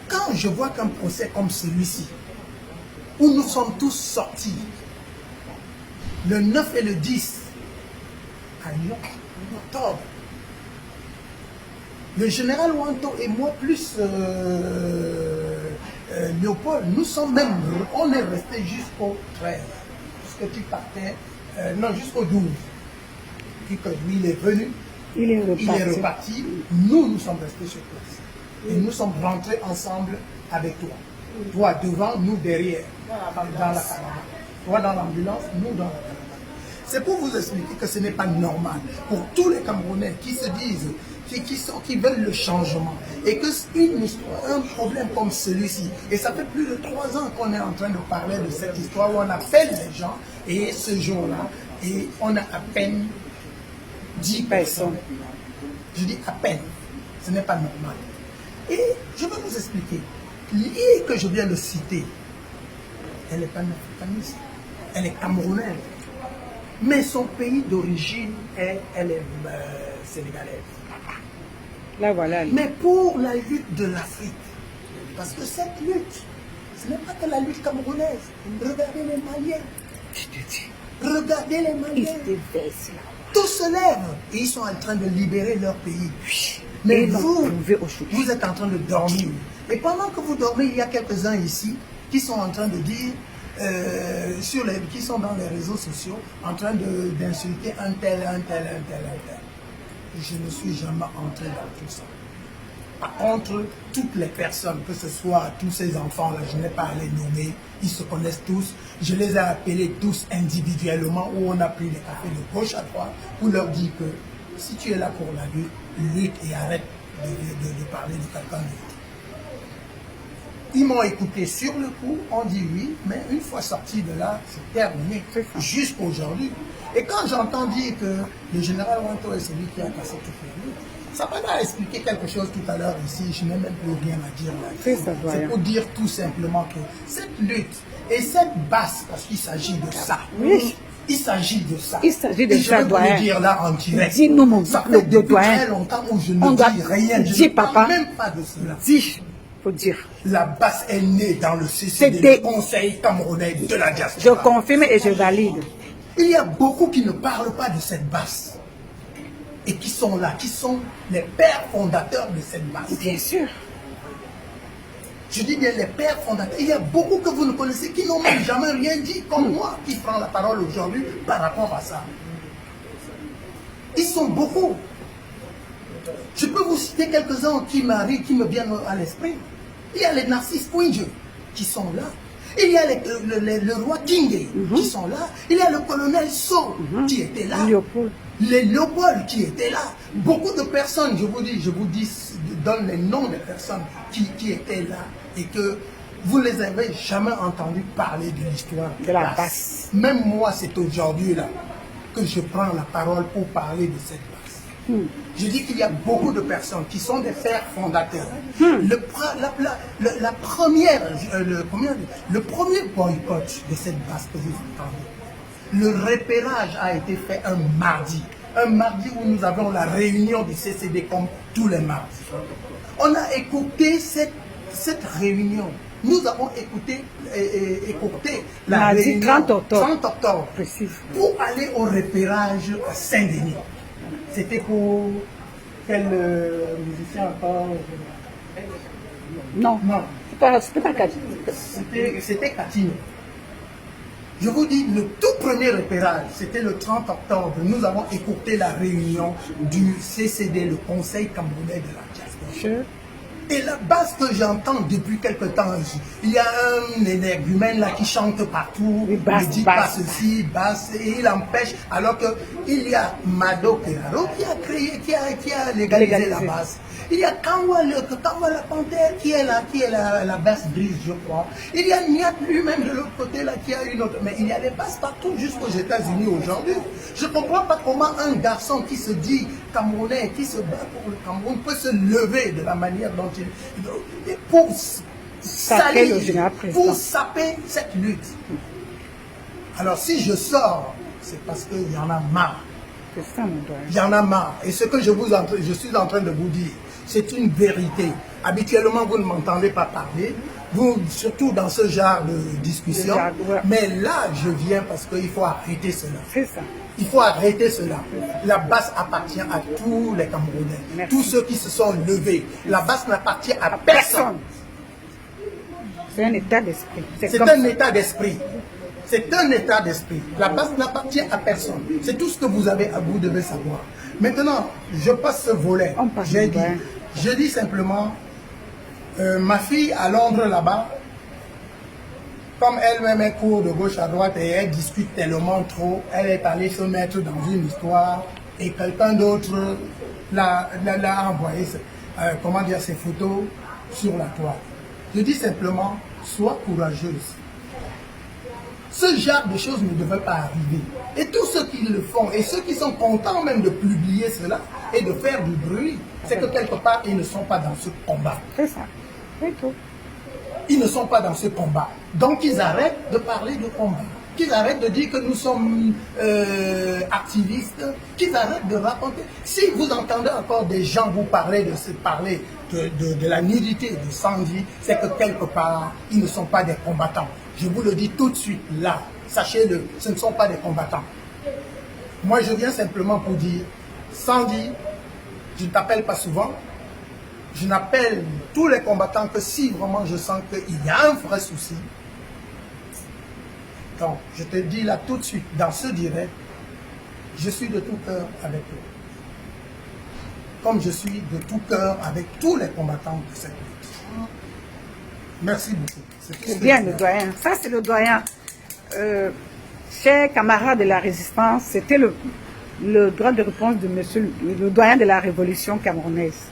quand je vois qu'un procès comme celui-ci, où nous sommes tous sortis, le 9 et le 10, à Lyon, en octobre, le général Wanto et moi, plus Léopold, on est resté jusqu'au 13, puisque tu partais, non, jusqu'au 12. Puis que lui, il est venu, il est reparti, nous sommes restés sur place. Et nous sommes rentrés ensemble avec toi. Toi devant, nous derrière, dans la caravane. Toi dans l'ambulance, nous dans la caravane. C'est pour vous expliquer que ce n'est pas normal pour tous les Camerounais qui se disent, qui veulent le changement, et que un problème comme celui-ci, et ça fait plus de 3 ans qu'on est en train de parler de cette histoire où on appelle les gens, et ce jour-là, et on a à peine 10 personnes. Je dis à peine, ce n'est pas normal. Et je vais vous expliquer, l'île que je viens de citer, elle n'est pas africaniste, elle est camerounaise. Mais son pays d'origine, elle est sénégalaise. Là, voilà. Mais pour la lutte de l'Afrique, parce que cette lutte, ce n'est pas que la lutte camerounaise. Regardez les Maliens. Regardez les Maliens. Tous se lèvent et ils sont en train de libérer leur pays. Mais vous êtes en train de dormir. Et pendant que vous dormez, il y a quelques-uns ici qui sont en train de dire, qui sont dans les réseaux sociaux, en train d'insulter un tel. Je ne suis jamais entré dans tout ça. Par contre, toutes les personnes, que ce soit tous ces enfants-là, je n'ai pas à les nommer, ils se connaissent tous. Je les ai appelés tous individuellement, où on a pris les cafés de gauche à droite, pour leur dire que si tu es là pour la lutte, lutte et arrête de parler de quelqu'un d'autre. Ils m'ont écouté sur le coup, on dit oui, mais une fois sorti de là, c'est terminé, jusqu'aujourd'hui. Et quand j'entends dire que le général Wanto est celui qui a cassé toutes les luttes, ça m'a expliqué quelque chose tout à l'heure ici, je n'ai même plus rien à dire là. C'est pour dire tout simplement que cette lutte et cette basse, parce qu'il s'agit de ça. Oui. Il s'agit de ça. Il s'agit de et ça, je vais vous le dire là en direct. Dis-nous, mon ça fait depuis doyen. très longtemps où je ne dis rien. Je ne parle même pas de cela. Dis, faut dire. La basse est née dans le CCD, le Conseil camerounais de la diaspora. Je confirme et je valide. Il y a beaucoup qui ne parlent pas de cette basse. Et qui sont là, qui sont les pères fondateurs de cette basse. Bien sûr. Je dis bien les pères fondateurs. Il y a beaucoup que vous ne connaissez qui n'ont même jamais rien dit, comme moi, qui prend la parole aujourd'hui par rapport à ça. Ils sont beaucoup. Je peux vous citer quelques-uns qui me viennent à l'esprit. Il y a les Narcisse Pouinje qui sont là. Il y a le roi Kingé qui sont là. Il y a le colonel So qui était là. Les Léopold qui étaient là. Beaucoup de personnes, je vous donne les noms des personnes qui étaient là et que vous ne les avez jamais entendu parler de l'histoire de la basse. Même moi, c'est aujourd'hui là que je prends la parole pour parler de cette basse. Je dis qu'il y a beaucoup de personnes qui sont des pères fondateurs. Le premier boycott de cette basse que vous entendez, le repérage a été fait un mardi. Un mardi où nous avons la réunion du CCD comme tous les mardis. On a écouté cette réunion. Nous avons écouté la réunion 30 octobre pour aller au repérage à Saint-Denis. C'était pour quel musicien encore? Non, c'était pas Catino. C'était Catino. Je vous dis, le tout premier repérage, c'était le 30 octobre. Nous avons écouté la réunion du CCD, le Conseil camerounais de la diaspora. Et la basse que j'entends depuis quelque temps, il y a un énergumène là qui chante partout, il dit pas ceci, basse, et il empêche, alors qu'il y a Mado Keraro qui a légalisé la basse. Il y a Kanwa la panthère qui est la basse grise, je crois. Il y a Niat lui-même de l'autre côté là qui a une autre. Mais il y a des basses partout jusqu'aux États-Unis aujourd'hui. Je ne comprends pas comment un garçon qui se dit camerounais, qui se bat pour le Cameroun, peut se lever de la manière dont il... pour salir, pour saper cette lutte. Alors si je sors, c'est parce qu'il y en a marre. Il y en a marre. Et ce que je suis en train de vous dire, c'est une vérité. Habituellement, vous ne m'entendez pas parler, vous, surtout dans ce genre de discussion. Mais là, je viens parce qu'il faut arrêter cela. C'est ça. Il faut arrêter cela. La basse appartient à tous les Camerounais. Merci. Tous ceux qui se sont levés. La basse n'appartient à personne. C'est un état d'esprit. C'est un état d'esprit. C'est un état d'esprit. La basse n'appartient à personne. C'est tout ce que vous devez savoir. Maintenant, je passe ce volet. Je dis simplement, ma fille à Londres là-bas, comme elle-même court de gauche à droite et elle discute tellement trop, elle est allée se mettre dans une histoire et quelqu'un d'autre l'a envoyé, ses photos sur la toile. Je dis simplement, sois courageuse. Ce genre de choses ne devrait pas arriver. Et tous ceux qui le font, et ceux qui sont contents même de publier cela et de faire du bruit, c'est que quelque part, ils ne sont pas dans ce combat. C'est ça. C'est tout. Ils ne sont pas dans ce combat. Donc, ils arrêtent de parler de combat. Qu'ils arrêtent de dire que nous sommes activistes. Qu'ils arrêtent de raconter. Si vous entendez encore des gens vous parler de la nudité de Sandy, c'est que quelque part, ils ne sont pas des combattants. Je vous le dis tout de suite là. Sachez-le, ce ne sont pas des combattants. Moi, je viens simplement pour dire, Sandy, je ne t'appelle pas souvent. Je n'appelle tous les combattants que si vraiment je sens qu'il y a un vrai souci. Donc, je te dis là tout de suite, dans ce direct, je suis de tout cœur avec eux. Comme je suis de tout cœur avec tous les combattants de cette lutte. Merci beaucoup. C'est bien le doyen. Ça, c'est le doyen. Chers camarades de la résistance, c'était le droit de réponse de monsieur le doyen de la révolution camerounaise.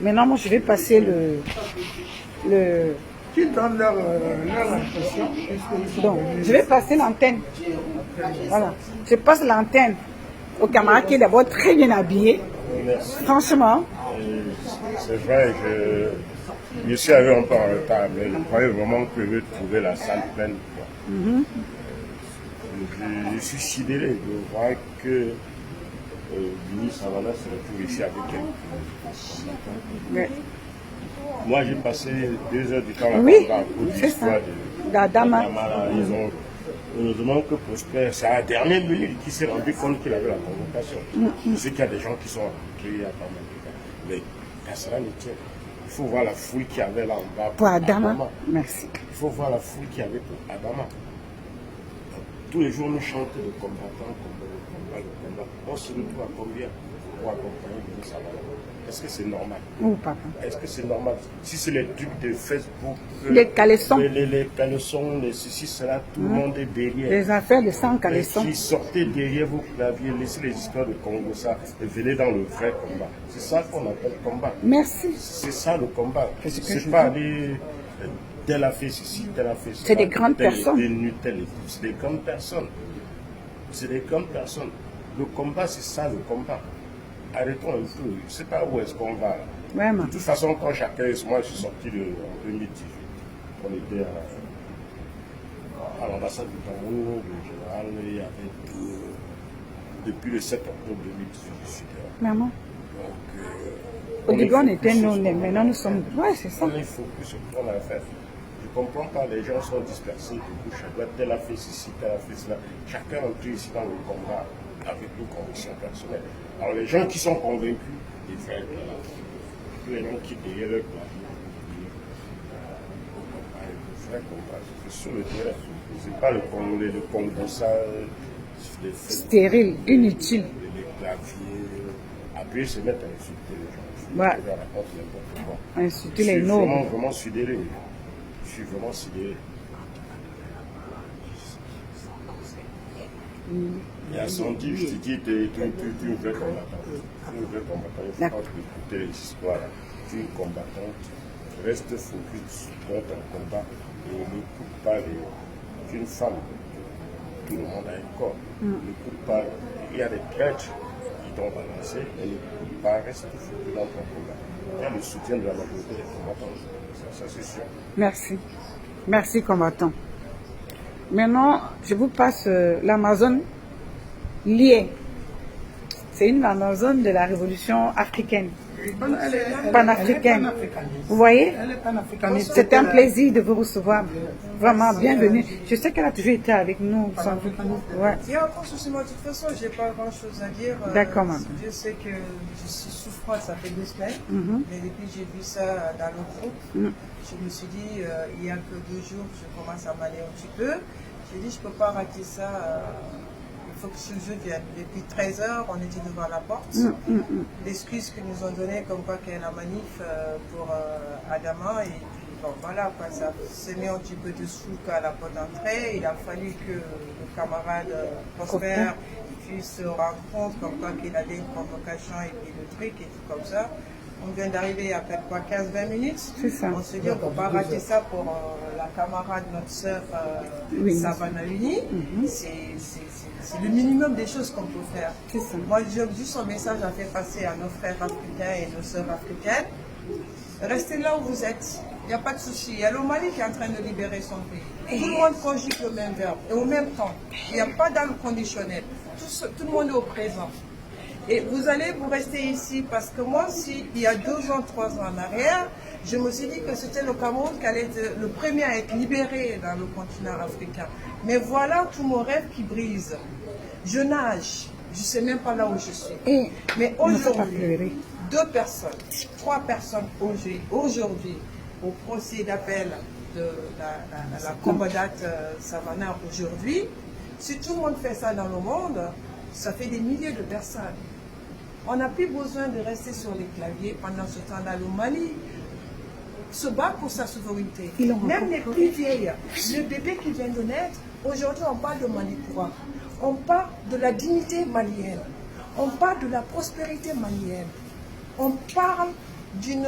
Maintenant, moi, je vais passer Qu'ils donnent leur impression. Donc, je vais passer l'antenne. Voilà. Je passe l'antenne au camarade qui est d'abord très bien habillé. Merci. Franchement. C'est vrai, je suis arrivé un peu en retard, mais je croyais vraiment que je vais trouver la salle pleine. Je suis sidéré de voir que Bini Savana se retrouve ici avec elle. Ouais. Moi, j'ai passé 2 heures du temps à Oui, à cause de c'est l'histoire ça. d'Adama. D'Adama. Ils ont, heureusement que Prosper, c'est à la dernière minute qu'il s'est rendu compte qu'il avait la convocation. Je sais qu'il y a des gens qui sont rentrés à Bamako. Mais qu'à cela ne tienne, il faut voir la foule qu'il y avait là en bas Pour Adama. Merci. Il faut voir la foule qu'il y avait pour Adama. Tous les jours, nous chantons le combattant, le combat. On se retrouve à combien pour accompagner Bini Savana? Est-ce que c'est normal? Oh, papa. Est-ce que c'est normal? Si c'est les trucs de Facebook, Les caleçons. les caleçons, les ceci, cela, tout le monde est derrière. Les affaires de sang caleçons. Qui sortez derrière vos claviers, laissez les histoires de Congo ça et venez dans le vrai combat. C'est ça qu'on appelle combat. Merci. C'est ça le combat. C'est ce que C'est je pas dis. aller tel a fait ceci, tel a fait cela. C'est des grandes tel personnes. est venu, tel est- C'est des grandes personnes. C'est des grandes personnes. Le combat, c'est ça le combat. Arrêtons un peu. Je ne sais pas où est-ce qu'on va. Là. Vraiment. De toute façon, quand chacun, moi je suis sorti en 2018, on était à l'ambassade du Cameroun, le général, il y avait depuis le 7 octobre 2018, je suis là. Maman. Donc, Au début, on est était focus non, sur mais ce qu'on a. maintenant nous sommes. Ouais, c'est ça. On est focus sur ce qu'on a fait. Je ne comprends pas, les gens sont dispersés de gauche à droite, tel a fait ceci, tel a fait cela. Chacun entre ici dans le combat avec nos convictions personnelles. Alors les gens qui sont convaincus, les vrais, les gens qui derrière leur clavier, le vrai combat, c'est sur le terrain. C'est pas le Congolais, le Congo, ça, les Stérile, inutile. les claviers. Après, ils se mettent à insulter les gens. Ouais. Ils racontent n'importe quoi. Insulter Je les suis nobles. vraiment sidéré. Je suis vraiment sidéré. Il y a 110, je te dis, tu es une vraie combattante. Tu es une vraie combattante. Il faut pas écouter les histoires. Tu es une combattante. Reste focus dans ton combat et n'écoute pas les. Tu es une femme. Tout le monde a un corps. N'écoute pas. Il y a des traîtres qui t'ont balancé, mais n'écoute pas. Reste focus dans ton combat. Il y a le soutien de la majorité des combattants. Ça c'est sûr. Merci. Merci, combattant. Maintenant, je vous passe l'Amazone liée. C'est une Amazone de la révolution africaine. Panafricaine. Vous voyez? Elle est panafricaniste. C'est un plaisir de vous recevoir. Vraiment, bienvenue. Je sais qu'elle a toujours été avec nous. Ouais. Il y a encore souci, moi, de toute façon, je n'ai pas grand-chose à dire. D'accord, maman. Je sais que je suis souffrante, ça fait 2 semaines. Mais depuis que j'ai vu ça dans le groupe, je me suis dit, il n'y a que 2 jours, je commence à m'aller un petit peu. J'ai dit, je ne peux pas rater ça. Il faut que ce jeu vienne. Depuis 13 heures, on était devant la porte. L'excuse qu'ils nous ont donnée, comme quoi qu'il y a la manif pour Adama. Et puis, bon, voilà, quoi, ça s'est mis un petit peu de souk à la porte d'entrée. Il a fallu que le camarade Prosper puisse se rendre compte, comme quoi qu'il avait une convocation et puis le truc et tout comme ça. On vient d'arriver il y a peut-être quoi, 15-20 minutes. C'est ça. On se dit, on ne peut pas rater ça pour la camarade, notre sœur Savana Uni. C'est le minimum des choses qu'on peut faire. C'est ça. Moi, j'ai juste un message à faire passer à nos frères africains et nos sœurs africaines. Restez là où vous êtes. Il n'y a pas de souci. Il y a le Mali qui est en train de libérer son pays. Tout le monde conjugue le même verbe et au même temps. Il n'y a pas dans le conditionnel. Tout le monde est au présent. Et vous allez vous rester ici parce que moi, il y a 2 ans, 3 ans en arrière, je me suis dit que c'était le Cameroun qui allait être le premier à être libéré dans le continent africain. Mais voilà tous nos rêves qui brisent. Je nage, je ne sais même pas là où je suis. Mais aujourd'hui, 2 personnes, 3 personnes aujourd'hui, au procès d'appel de la commandante Savana aujourd'hui, si tout le monde fait ça dans le monde, ça fait des milliers de personnes. On n'a plus besoin de rester sur les claviers pendant ce temps-là. Le Mali se bat pour sa souveraineté. Même les plus vieilles, le bébé qui vient de naître, aujourd'hui on parle de Mali 3. On parle de la dignité malienne. On parle de la prospérité malienne. On parle d'une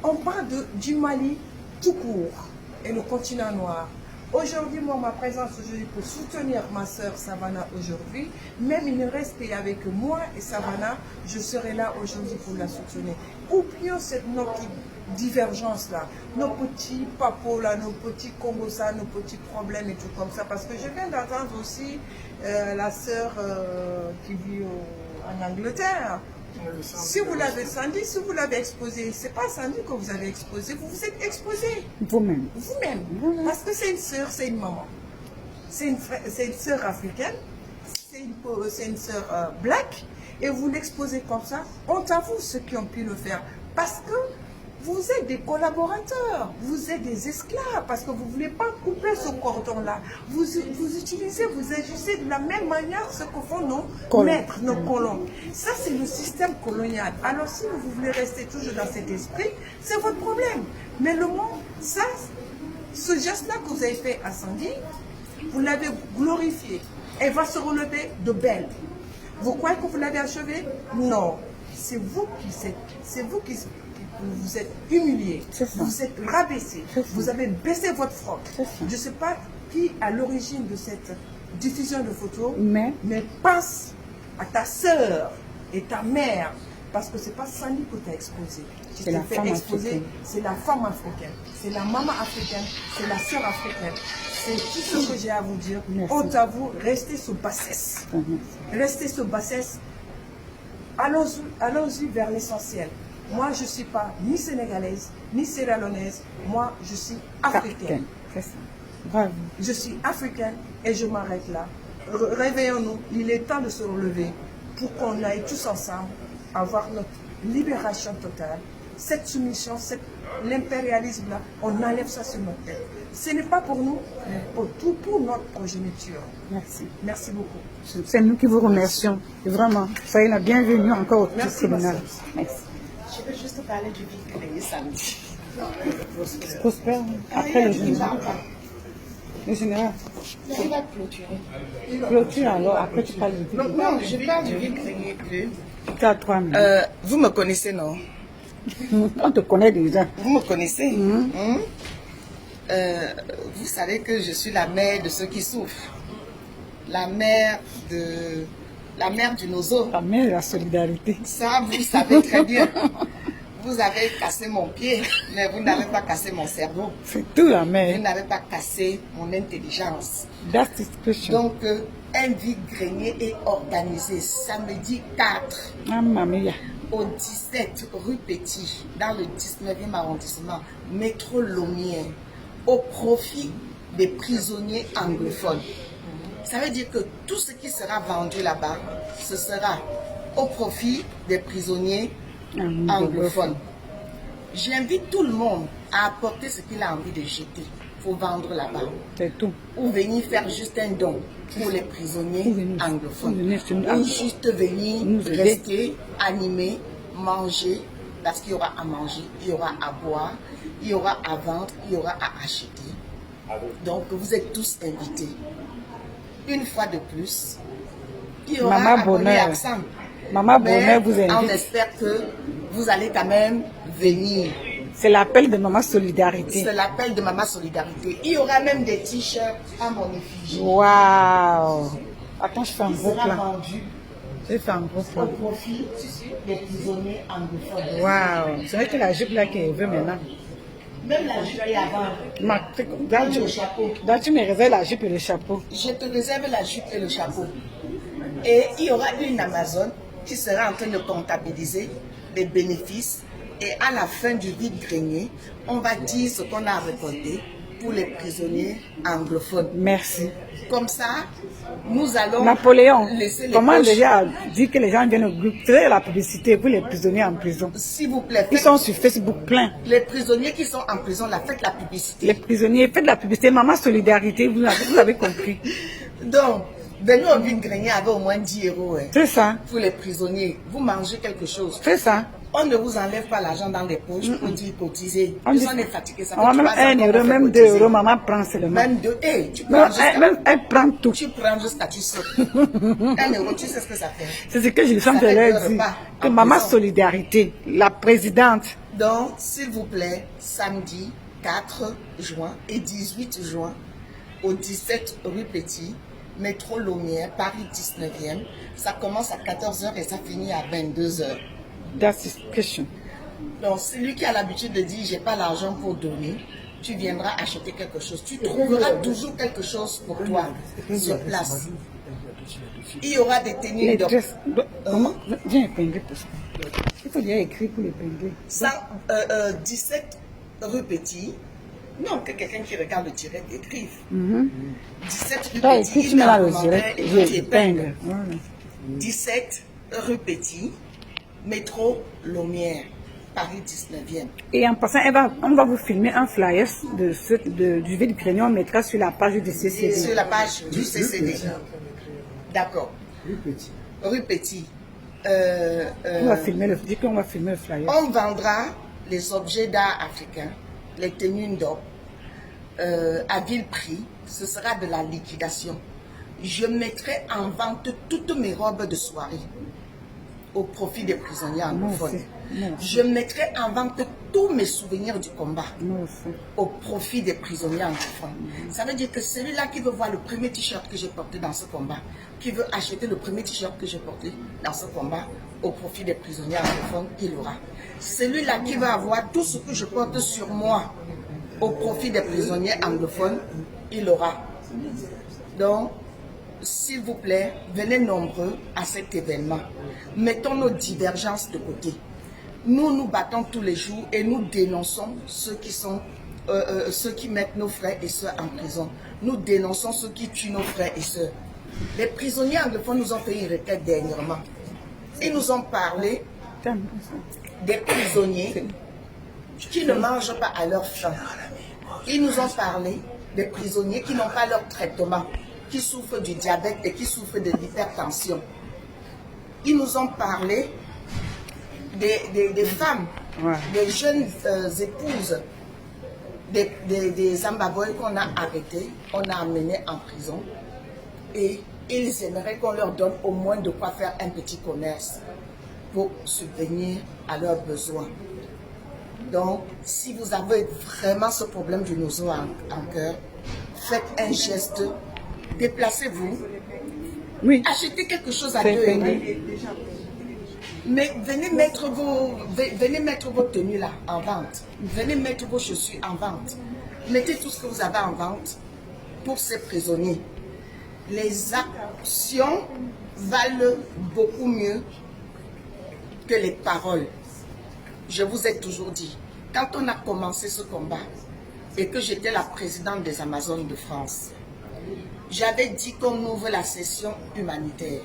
On parle du Mali tout court et le continent noir. Aujourd'hui, moi, ma présence aujourd'hui pour soutenir ma sœur Savannah aujourd'hui, même il ne reste qu'avec moi et Savannah, je serai là aujourd'hui pour la soutenir. Oublions notre divergence-là, nos petits papos là, nos petits Congosa, nos petits problèmes et tout comme ça, parce que je viens d'entendre aussi la sœur qui vit en Angleterre. Si vous l'avez Sandy, si vous l'avez exposé, c'est pas Sandy que vous avez exposé, vous vous êtes exposé. Vous-même. Vous-même. Parce que c'est une sœur, c'est une maman. C'est une sœur africaine, c'est une sœur black, et vous l'exposez comme ça. Honte à vous ceux qui ont pu le faire. Parce que vous êtes des collaborateurs, vous êtes des esclaves, parce que vous ne voulez pas couper ce cordon-là. Vous utilisez, vous agissez de la même manière ce que font nos maîtres, nos colons. Ça, c'est le système colonial. Alors, si vous voulez rester toujours dans cet esprit, c'est votre problème. Mais le monde, ça, ce geste-là que vous avez fait à Sandy, vous l'avez glorifié. Elle va se relever de belle. Vous croyez que vous l'avez achevé? Non. C'est vous qui vous êtes humilié, vous êtes rabaissé, vous avez baissé votre froc. Je ne sais pas qui à l'origine de cette diffusion de photos, mais pense à ta sœur et ta mère, parce que ce n'est pas Sandy que tu as exposé. C'est la femme africaine. C'est la femme africaine, c'est la maman africaine, c'est la sœur africaine. C'est tout ce que j'ai à vous dire. Honte à vous, restez sous bassesse. Restez sous bassesse. Allons-y vers l'essentiel. Moi, je ne suis pas ni sénégalaise, ni sierra-léonaise. Moi, je suis africaine. C'est ça. Bravo. Je suis africaine et je m'arrête là. Réveillons-nous. Il est temps de se relever pour qu'on aille tous ensemble avoir notre libération totale. Cette soumission, l'impérialisme-là, on enlève ça sur notre tête. Ce n'est pas pour nous, mais pour notre progéniture. Merci. Merci beaucoup. C'est nous qui vous remercions. Et vraiment, soyez la bienvenue encore au tribunal. Merci. Je veux juste parler du vide grenier samedi. Prosper, après le général. Le général. Il va clôturer. Clôture alors, après tu parles du vide. Non, je parle du vide grenier plus. Tu as 3 minutes. Vous me connaissez, non? On te connaît déjà. Vous me connaissez? Vous savez que je suis la mère de ceux qui souffrent. La mère du Nozo. La mère de la solidarité. Ça, vous savez très bien. Vous avez cassé mon pied, mais vous n'avez pas cassé mon cerveau. C'est tout la mère. Vous n'avez pas cassé mon intelligence. That's his question. Donc, un vide-grenier est organisé samedi 4 au 17 rue Petit, dans le 19e arrondissement, métro Lomière, au profit des prisonniers anglophones. Ça veut dire que tout ce qui sera vendu là-bas, ce sera au profit des prisonniers anglophones. J'invite tout le monde à apporter ce qu'il a envie de jeter pour vendre là-bas. C'est tout. Ou venir faire juste un don pour les prisonniers anglophones. Ou juste venir rester, animer, manger, parce qu'il y aura à manger, il y aura à boire, il y aura à vendre, il y aura à acheter. Donc vous êtes tous invités. Une fois de plus, il y aura Maman Bonheur. Maman Bonheur vous invite. On espère que vous allez quand même venir. C'est l'appel de Maman Solidarité. C'est l'appel de Maman Solidarité. Il y aura même des t-shirts à mon effigie. Waouh! Attends, je fais un gros plan. Vendu Je fais un gros plan. au profit des prisonniers anglophones. Waouh! C'est vrai que la jupe là qu'elle veut maintenant. Même la jupe est à vendre. Le chapeau. Donc tu me réserves la jupe et le chapeau. Je te réserve la jupe et le chapeau. Et il y aura une Amazon qui sera en train de comptabiliser les bénéfices. Et à la fin du vide-grenier, on va dire ce qu'on a récolté pour les prisonniers anglophones. Merci. Comme ça, nous allons Napoléon, laisser les comment poches. déjà dire que les gens viennent au groupe, faire la publicité pour les prisonniers en prison? S'il vous plaît, Ils sont sur Facebook plein. les prisonniers qui sont en prison, là, faites la publicité. Les prisonniers, faites la publicité. Maman Solidarité, vous avez compris. Donc, venez au vide-grenier avec au moins 10 €. C'est ça. Pour les prisonniers, vous mangez quelque chose. C'est ça. On ne vous enlève pas l'argent dans les poches pour dire cotiser. On Vous en êtes fatigué. Ça fait on va même 3 ans 1 qu'on euro, fait même cotiser. 2 euros, maman prend seulement. Même 2. Hey, tu Non, prends jusqu'à... elle prend tout. Tu prends jusqu'à tu sautes. 1 euro, tu sais ce que ça fait. C'est ce que je sens Ça de fait leur deux dire. repas Que en maman prison. Solidarité, la présidente, Donc, s'il vous plaît, samedi 4 juin et 18 juin, au 17 rue Petit, métro Lomière, Paris 19e. Ça commence à 14h et ça finit à 22h. that's his question. Donc, celui qui a l'habitude de dire « j'ai pas l'argent pour donner », tu viendras acheter quelque chose. Tu trouveras toujours quelque chose pour toi sur place. Il y aura des tenues Les de... dresses. Comment? Viens épingler pour ça. Il faut bien écrire pour l'épingler. 17 rue Petit. Non, que quelqu'un qui regarde le direct écrive. 17 rue Toi, Petit, écris, tu il mets met là un le commentaire direct, et je toi tu épingles. épingle. Voilà. 17 rue Petit, métro Lomière, Paris 19e. Et en passant, on va vous filmer un flyer du vide-grenier, on mettra sur la page du CCD. Sur la page du CCD. D'accord. Rue Petit. On va filmer le flyer. On vendra les objets d'art africains, les tenues d'homme, à vil prix. Ce sera de la liquidation. Je mettrai en vente toutes mes robes de soirée au profit des prisonniers anglophones. Je mettrai en vente tous mes souvenirs du combat au profit des prisonniers anglophones. Ça veut dire que celui-là qui veut voir le premier t-shirt que j'ai porté dans ce combat, qui veut acheter le premier t-shirt que j'ai porté dans ce combat au profit des prisonniers anglophones, il aura. Celui-là qui va avoir tout ce que je porte sur moi au profit des prisonniers anglophones, il aura. Donc, s'il vous plaît, venez nombreux à cet événement. Mettons nos divergences de côté. Nous nous battons tous les jours et nous dénonçons ceux qui mettent nos frères et sœurs en prison. Nous dénonçons ceux qui tuent nos frères et sœurs. Les prisonniers anglophones nous ont fait une requête dernièrement. Ils nous ont parlé des prisonniers qui ne mangent pas à leur faim. Ils nous ont parlé des prisonniers qui n'ont pas leur traitement, qui souffrent du diabète et qui souffrent de l'hypertension. Ils nous ont parlé des femmes, des jeunes épouses, des Zimbabwéens qu'on a arrêtés, on a amenés en prison. Et ils aimeraient qu'on leur donne au moins de quoi faire un petit commerce pour subvenir à leurs besoins. Donc, si vous avez vraiment ce problème du nausée en cœur, faites un geste, déplacez-vous, achetez quelque chose à 2 euros. Mais venez mettre vos tenues là en vente. Venez mettre vos chaussures en vente. Mettez tout ce que vous avez en vente pour ces prisonniers. Les actions valent beaucoup mieux que les paroles. Je vous ai toujours dit, quand on a commencé ce combat et que j'étais la présidente des Amazones de France, j'avais dit qu'on ouvre la session humanitaire.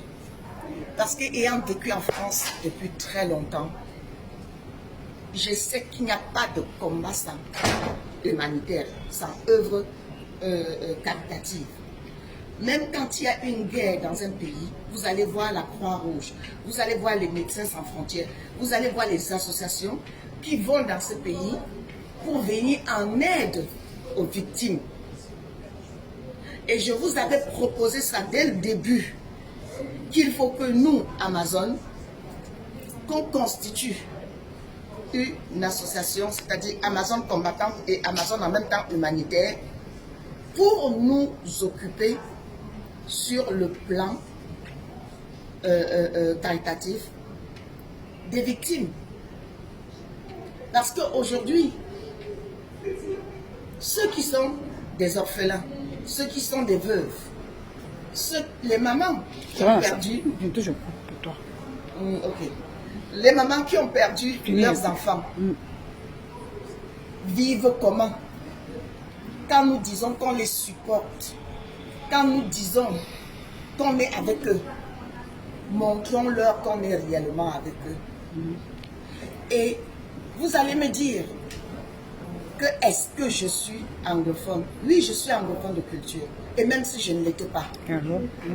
Parce qu'ayant vécu en France depuis très longtemps, je sais qu'il n'y a pas de combat sans humanitaire, sans œuvre caritative. Même quand il y a une guerre dans un pays, vous allez voir la Croix-Rouge, vous allez voir les Médecins sans frontières, vous allez voir les associations qui vont dans ce pays pour venir en aide aux victimes. Et je vous avais proposé ça dès le début, qu'il faut que nous, Amazon, qu'on constitue une association, c'est-à-dire Amazon combattante et Amazon en même temps humanitaire, pour nous occuper sur le plan caritatif des victimes. Parce qu'aujourd'hui, ceux qui sont des orphelins, ceux qui sont des veuves, les mamans qui ont perdu... Les mamans qui ont perdu leurs enfants vivent comment? Quand nous disons qu'on les supporte, quand nous disons qu'on est avec eux, montrons-leur qu'on est réellement avec eux. Et vous allez me dire que est-ce que je suis anglophone? Oui, je suis anglophone de culture. Et même si je ne l'étais pas,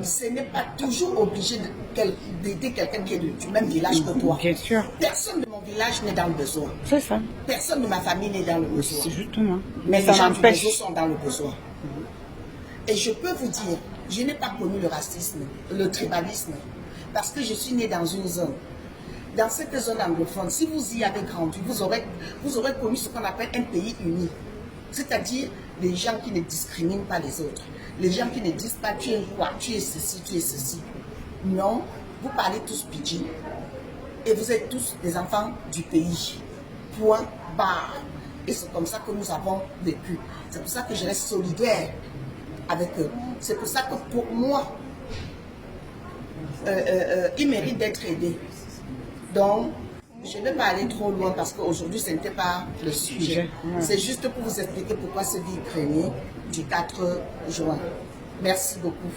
ce n'est pas toujours obligé d'aider quelqu'un qui est du même village que toi. Bien sûr. Personne de mon village n'est dans le besoin. C'est ça. Personne de ma famille n'est dans le besoin. Justement. Mais ça les gens du n'empêche. réseau sont dans le besoin. Et je peux vous dire, je n'ai pas connu le racisme, le tribalisme, parce que je suis née dans une zone. Dans cette zone anglophone, si vous y avez grandi, vous aurez connu ce qu'on appelle un pays uni. C'est-à-dire les gens qui ne discriminent pas les autres. Les gens qui ne disent pas tu es quoi, tu es ceci, tu es ceci. Non, vous parlez tous pidgin. Et vous êtes tous des enfants du pays. Point barre. Et c'est comme ça que nous avons vécu. C'est pour ça que je reste solidaire avec eux. C'est pour ça que pour moi, ils méritent d'être aidés. Donc, je ne vais pas aller trop loin parce qu'aujourd'hui, ce n'était pas le sujet. C'est juste pour vous expliquer pourquoi ce vie créé du 4 juin. Merci beaucoup.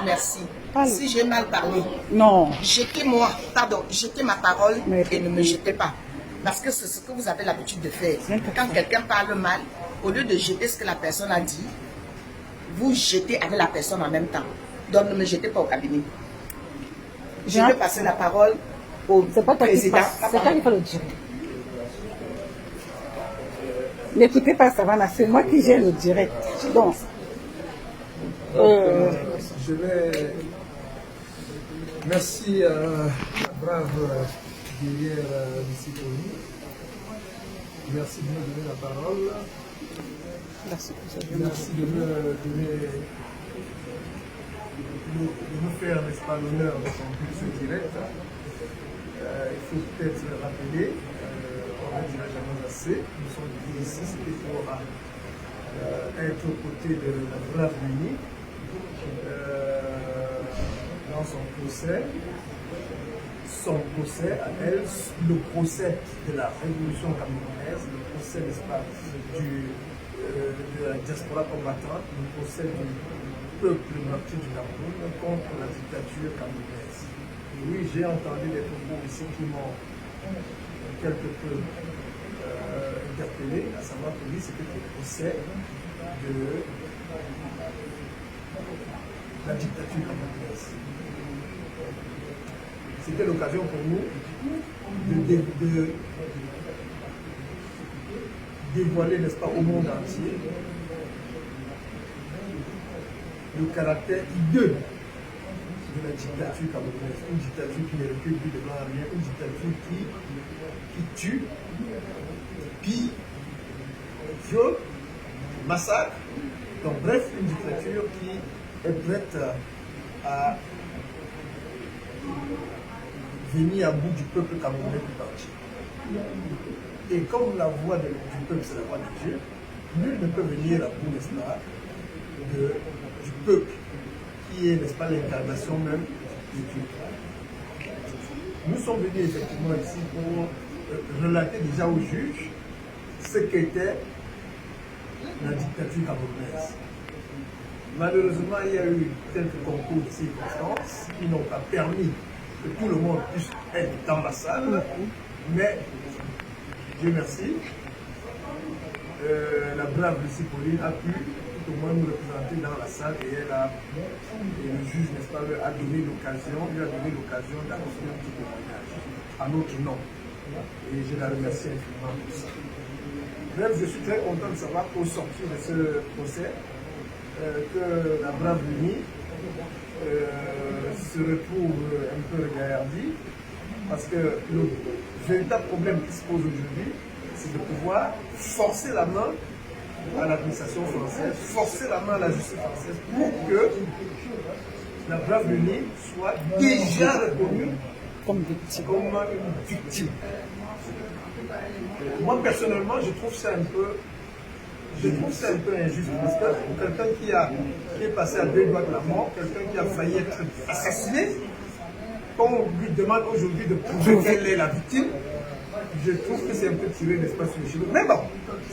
Merci. Si j'ai mal parlé, Non. jetez-moi, pardon, jetez ma parole et ne me jetez pas. Parce que c'est ce que vous avez l'habitude de faire. Quand quelqu'un parle mal, au lieu de jeter ce que la personne a dit, vous jetez avec la personne en même temps. Donc ne me jetez pas au cabinet. Je vais passer la parole au président. C'est pas qu'il faut le dire. N'écoutez pas Savannah, c'est moi qui gère le direct. Donc, je vais... Merci à la brave guerrière Missipoli. Merci de me donner la parole. Merci de nous faire, n'est-ce pas, l'honneur de ce direct. Il faut peut-être le rappeler, on ne dira jamais assez, nous sommes venus ici, c'était pour être aux côtés de la brave Mini dans son procès à elle, le procès de la révolution camerounaise, le procès, n'est-ce pas, de la diaspora combattante, le procès du peuple martyr du Cameroun contre la dictature camerounaise. Et oui, j'ai entendu des propos ici qui m'ont quelque peu interpellé, à savoir que oui, c'était le procès de la dictature camerounaise. C'était l'occasion pour nous de dévoiler, n'est-ce pas, au monde entier le caractère hideux de la dictature camerounaise. Une dictature qui ne recule plus devant rien, une dictature qui tue, pille, viole, massacre. Donc bref, une dictature qui est prête à venir à bout du peuple camerounais tout entier. Et comme la voix du peuple, c'est la voix de Dieu, nul ne peut venir à bout, n'est-ce pas, du peuple, qui est, n'est-ce pas, l'incarnation même de Dieu. Nous sommes venus effectivement ici pour relater déjà aux juges ce qu'était la dictature camerounaise. Malheureusement, il y a eu quelques concours de circonstances qui n'ont pas permis que tout le monde puisse être dans la salle, mais Dieu merci, la brave Lucie Pauline a pu tout au moins nous représenter dans la salle et le juge, n'est-ce pas, lui a donné l'occasion d'apporter un petit témoignage à notre nom. Et je la remercie infiniment pour ça. Bref, je suis très content de savoir qu'au sortir de ce procès, que la brave Lunie se retrouve un peu regardie, parce que le véritable problème qui se pose aujourd'hui, c'est de pouvoir forcer la main à l'administration française, forcer la main à la justice française pour que la brave Lunie soit déjà reconnue comme une victime. Moi personnellement, je trouve ça un peu injuste, parce que quelqu'un qui est passé à 2 doigts de la mort, quelqu'un qui a failli être assassiné, quand on lui demande aujourd'hui de prouver qu'elle est la victime, je trouve que c'est un peu tiré, n'est-ce pas, sur les cheveux. Mais bon,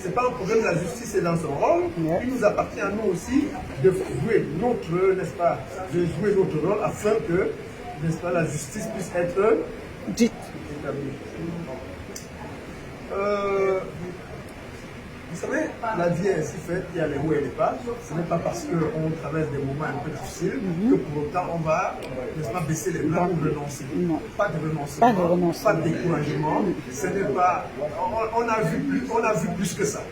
ce n'est pas un problème, la justice est dans son rôle. Il nous appartient à nous aussi de jouer notre, n'est-ce pas, de jouer notre rôle afin que, n'est-ce pas, la justice puisse être établie. Vous savez, la vie est ainsi faite, il y a les hauts et les bas. Ce n'est pas parce qu'on traverse des moments un peu difficiles que pour autant on va, n'est-ce pas, baisser les bras ou renoncer. Pas de renoncement, pas de découragement. Ce n'est pas, on a vu plus que ça.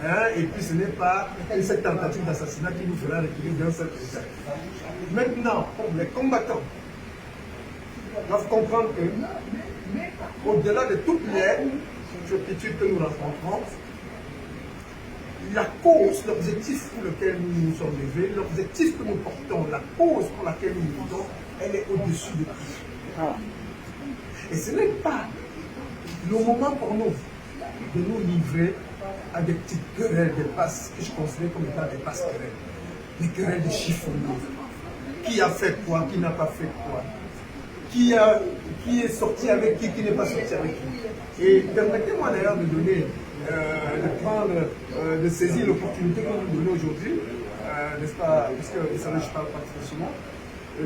Hein? Et puis ce n'est pas cette tentative d'assassinat qui nous fera reculer d'un seul coup. Maintenant, les combattants doivent comprendre que, au-delà de toutes les turpitudes que nous rencontrons, la cause, l'objectif pour lequel nous nous sommes levés, l'objectif que nous portons, la cause pour laquelle nous luttons, elle est au-dessus de tout. Et ce n'est pas le moment pour nous de nous livrer à des petites querelles de passe, que je considère comme étant des passes querelles. Des querelles de chiffonneaux. Qui a fait quoi, qui n'a pas fait quoi. Qui est sorti avec qui n'est pas sorti avec qui. Et permettez-moi d'ailleurs de donner, de saisir l'opportunité que vous nous donnez aujourd'hui, n'est-ce pas, parce que vous savez, je parle pas très souvent.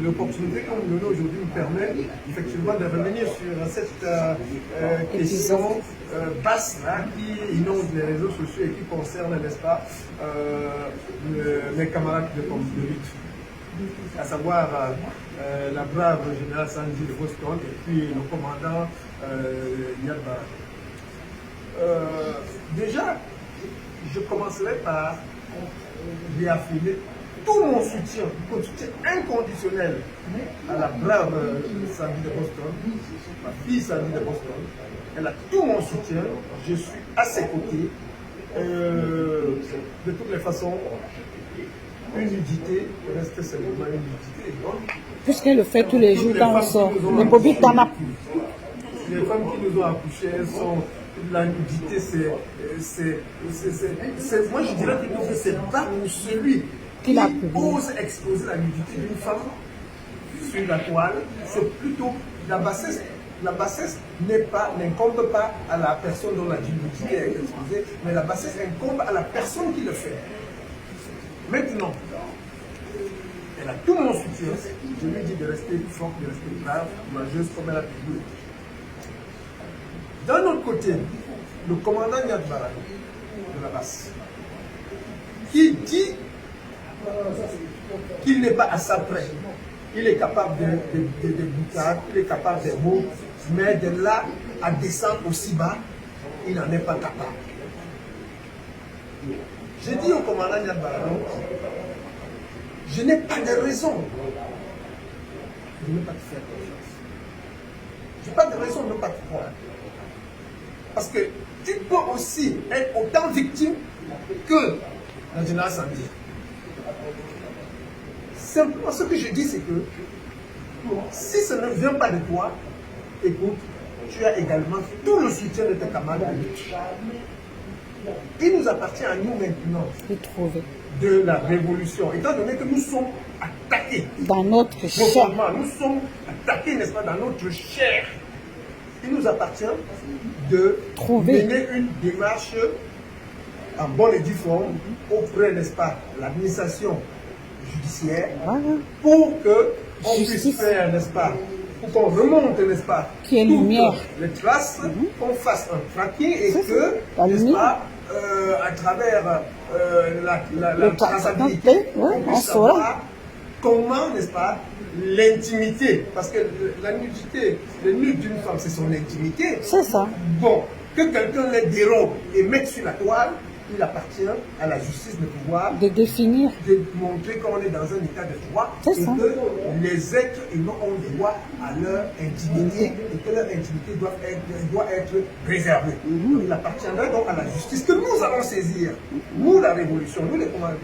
L'opportunité que vous nous donnez aujourd'hui nous permet effectivement de revenir sur cette question basse là, qui inonde les réseaux sociaux et qui concerne, n'est-ce pas, mes camarades de lutte. À savoir la brave générale Sanji de Boston et puis le commandant Yad Barano. Déjà, je commencerai par réaffirmer tout mon soutien inconditionnel à la brave Sanji de Boston, ma fille Sanji de Boston. Elle a tout mon soutien, je suis à ses côtés. De toutes les façons, une nudité reste seulement une nudité. Puisqu'elle le fait tous les jours quand on sort. Les bobites t'en a. Les femmes qui nous ont accouchées, elles sont. La nudité, moi je dirais plutôt que c'est pas pour celui qui ose exposer la nudité d'une femme sur la toile, c'est plutôt la bassesse. La bassesse n'incombe pas à la personne dont la nudité est exposée, mais la bassesse incombe à la personne qui le fait. Maintenant, elle a tout mon soutien. Je lui dis de rester forte, de rester brave, courageuse comme elle a toujours été. D'un autre côté, le commandant Yad Barano de la basse, qui dit qu'il n'est pas à sa près. Il est capable de boutades, il est capable des mots, mais de là à descendre aussi bas, il n'en est pas capable. J'ai dit au commandant Yad Barano, je n'ai pas de raison de ne pas te faire confiance. Je n'ai pas de raison de ne pas te croire. Parce que tu peux aussi être autant victime que la générale Sanji. Simplement, ce que je dis, c'est que si ça ne vient pas de toi, écoute, tu as également tout le soutien de tes camarades de lutte. Il nous appartient à nous maintenant de la révolution, étant donné que nous sommes attaqués dans notre chair. Nous sommes attaqués, n'est-ce pas, dans notre chair. Il nous appartient de mener une démarche en bonne et due forme auprès, n'est-ce pas, de l'administration judiciaire pour qu'on puisse faire, n'est-ce pas, pour qu'on remonte, n'est-ce pas, toutes les traces, qu'on fasse un tracking et que, n'est-ce pas, à travers la traçabilité, on puisse savoir comment, n'est-ce pas, l'intimité, parce que la nudité, le nu d'une femme, c'est son intimité. C'est ça. Bon, que quelqu'un les dérobe et mette sur la toile, il appartient à la justice de pouvoir définir, de montrer qu'on est dans un état de droit et que les êtres humains ont droit à leur intimité et que leur intimité doit être préservée. Donc, il appartiendra donc à la justice que nous allons saisir. Nous, la révolution, nous les camarades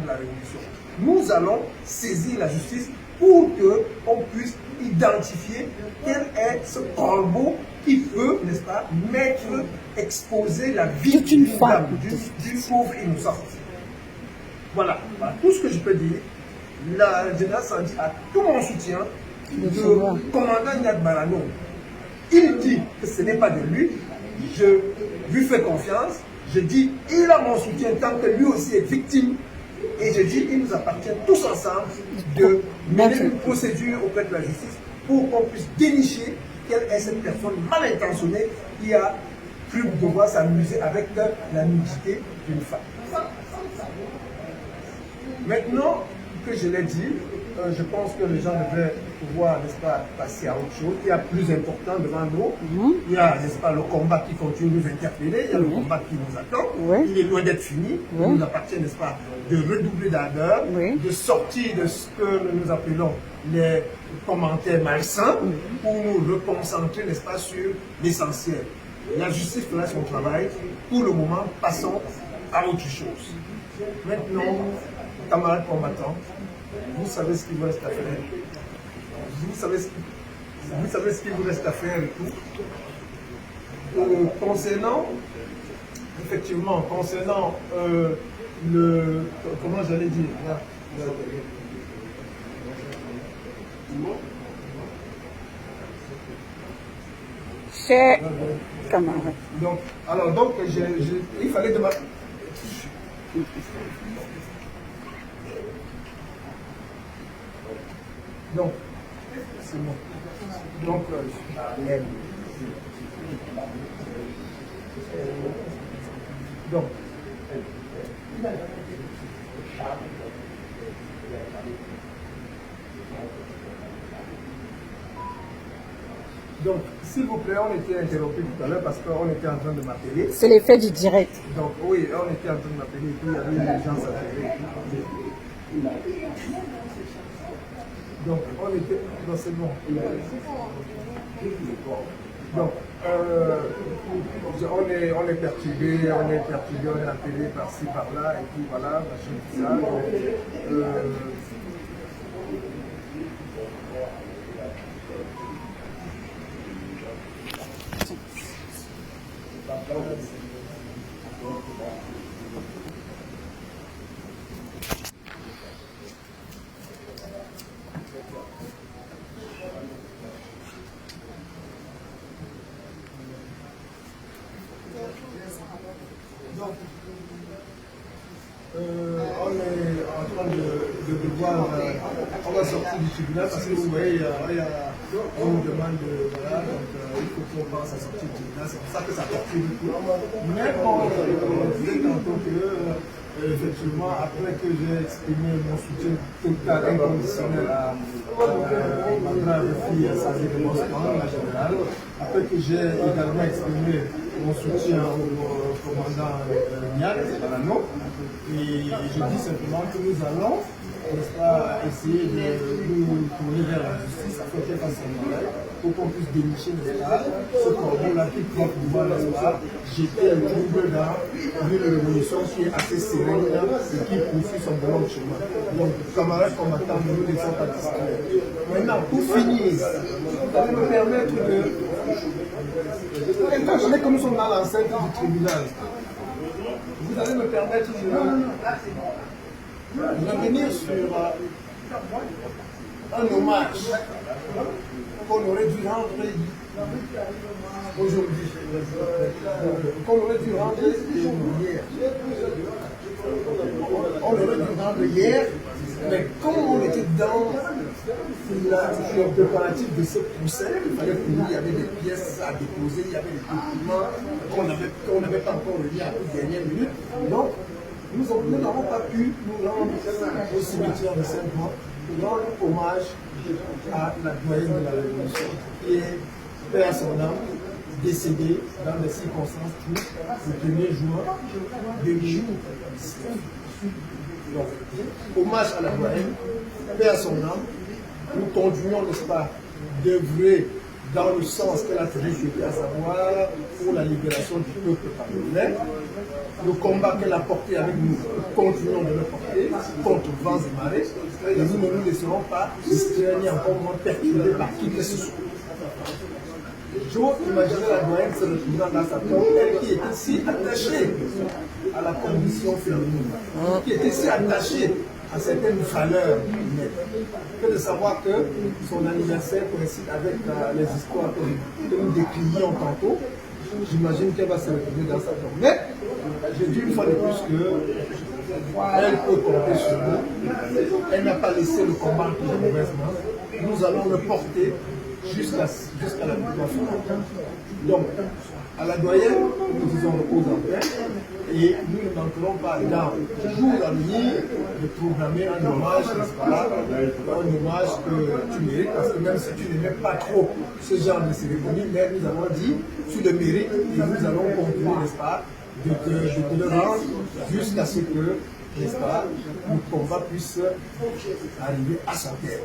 de la révolution, nous allons saisir la justice pour qu'on puisse identifier quel est ce corbeau qui peut, n'est-ce pas, exposer la vie d'une femme, d'une pauvre innocente. Voilà, tout ce que je peux dire. La générale Sanji a tout mon soutien. Le commandant Yad Barano, il dit que ce n'est pas de lui. Je lui fais confiance. Je dis, il a mon soutien tant que lui aussi est victime. Et je dis, il nous appartient tous ensemble de mener une procédure auprès de la justice pour qu'on puisse dénicher quelle est cette personne mal intentionnée qui a plus devoir s'amuser avec la nudité d'une femme. Maintenant que je l'ai dit, je pense que les gens devraient pouvoir, n'est-ce pas, passer à autre chose. Il y a plus important devant nous. Il y a, n'est-ce pas, le combat qui continue de nous interpeller. Il y a le combat qui nous attend. Il est loin d'être fini. Il nous appartient, n'est-ce pas, de redoubler d'ardeur, de sortir de ce que nous appelons les commentaires malsains pour nous reconcentrer, n'est-ce pas, sur l'essentiel. La justice fera son travail. Pour le moment, passons à autre chose. Maintenant, camarades combattants, vous savez ce qu'il vous reste à faire. Vous savez ce qu'il vous reste à faire et tout. Concernant, effectivement, concernant le... Comment j'allais dire là, Chers camarades. donc, alors, donc, il fallait demander... Donc, c'est bon. Donc, donc, s'il vous plaît, on était interrompu tout à l'heure parce qu'on était en train de m'appeler. C'est l'effet du direct. Donc, oui, on était en train de m'appeler et puis il y avait une urgence à faire. Donc, on était... Non, c'est bon. Donc, on est perturbé, on est appelé par-ci, par-là, et puis voilà, machin, tout ça. Donc, on est en train de devoir, on va sortir du tribunal parce que vous voyez, on nous demande, voilà, donc il faut qu'on pense à sortir du tribunal, c'est pour ça que ça perturbe tout. Mais on disait tantôt que, effectivement, après que j'ai exprimé mon soutien total, inconditionnel à ma brave fille Sazé de Moscou, la générale, après que j'ai également exprimé mon soutien au commandant Niak, et je dis simplement que nous allons, n'est-ce pas, essayer de nous tourner vers la justice afin qu'elle fasse son travail, pour qu'on puisse dénicher, n'est-ce pas, ce corbeau-là qui croit pouvoir, n'est-ce pas, jeter le trouble dans une révolution qui est assez sereine et qui poursuit son bon chemin. Donc, camarades combattants, nous ne laissons pas distraire. Maintenant, pour finir, vous allez me permettre de... Étant donné que nous sommes dans l'enceinte du tribunal, vous allez me permettre de revenir sur un hommage qu'on aurait dû rendre aujourd'hui, qu'on aurait dû rendre hier. On aurait dû rendre hier, mais comme on était dans le préparatif de ce procès, il fallait finir, il y avait des pièces à déposer, il y avait des documents qu'on n'avait pas encore remis à toute dernière minute. Donc, nous n'avons pas pu nous rendre au cimetière de Saint-Jean pour rendre hommage à la doyenne de la Révolution, qui est, paix à son âme, décédée dans des circonstances tristes le 1er juin 2017. Donc, hommage à la doyenne, paix à son âme, nous continuons, n'est-ce pas, d'œuvrer dans le sens qu'elle a toujours souhaité, à savoir pour la libération du peuple camerounais. Le combat qu'elle a porté avec nous, continuons de le porter contre vents et marées, et nous ne nous laisserons pas distraire ni encore moins perturbés par qui que ce soit. J'ose imaginer la doyenne se retrouvant dans sa tombe, elle qui était si attachée à la condition féminine, qui était si attachée à certaines valeurs humaines, que de savoir que son anniversaire coïncide avec les histoires que nous décrivions tantôt. J'imagine qu'elle va se retrouver dans sa tombe. Mais je dis une fois de plus qu'elle peut compter sur nous. Elle n'a pas laissé le combat de mauvaise main. Nous allons le porter jusqu'à la victoire finale. Donc, à la doyenne, nous disons repose en paix et nous ne manquerons pas dans jour à nuit de programmer un hommage, n'est-ce pas, un hommage que tu mérites, parce que même si tu n'aimais pas trop ce genre de cérémonie, mais nous avons dit, tu le mérites et nous allons continuer, n'est-ce pas, de te le rendre jusqu'à ce que, n'est-ce pas, le combat puisse arriver à son terme.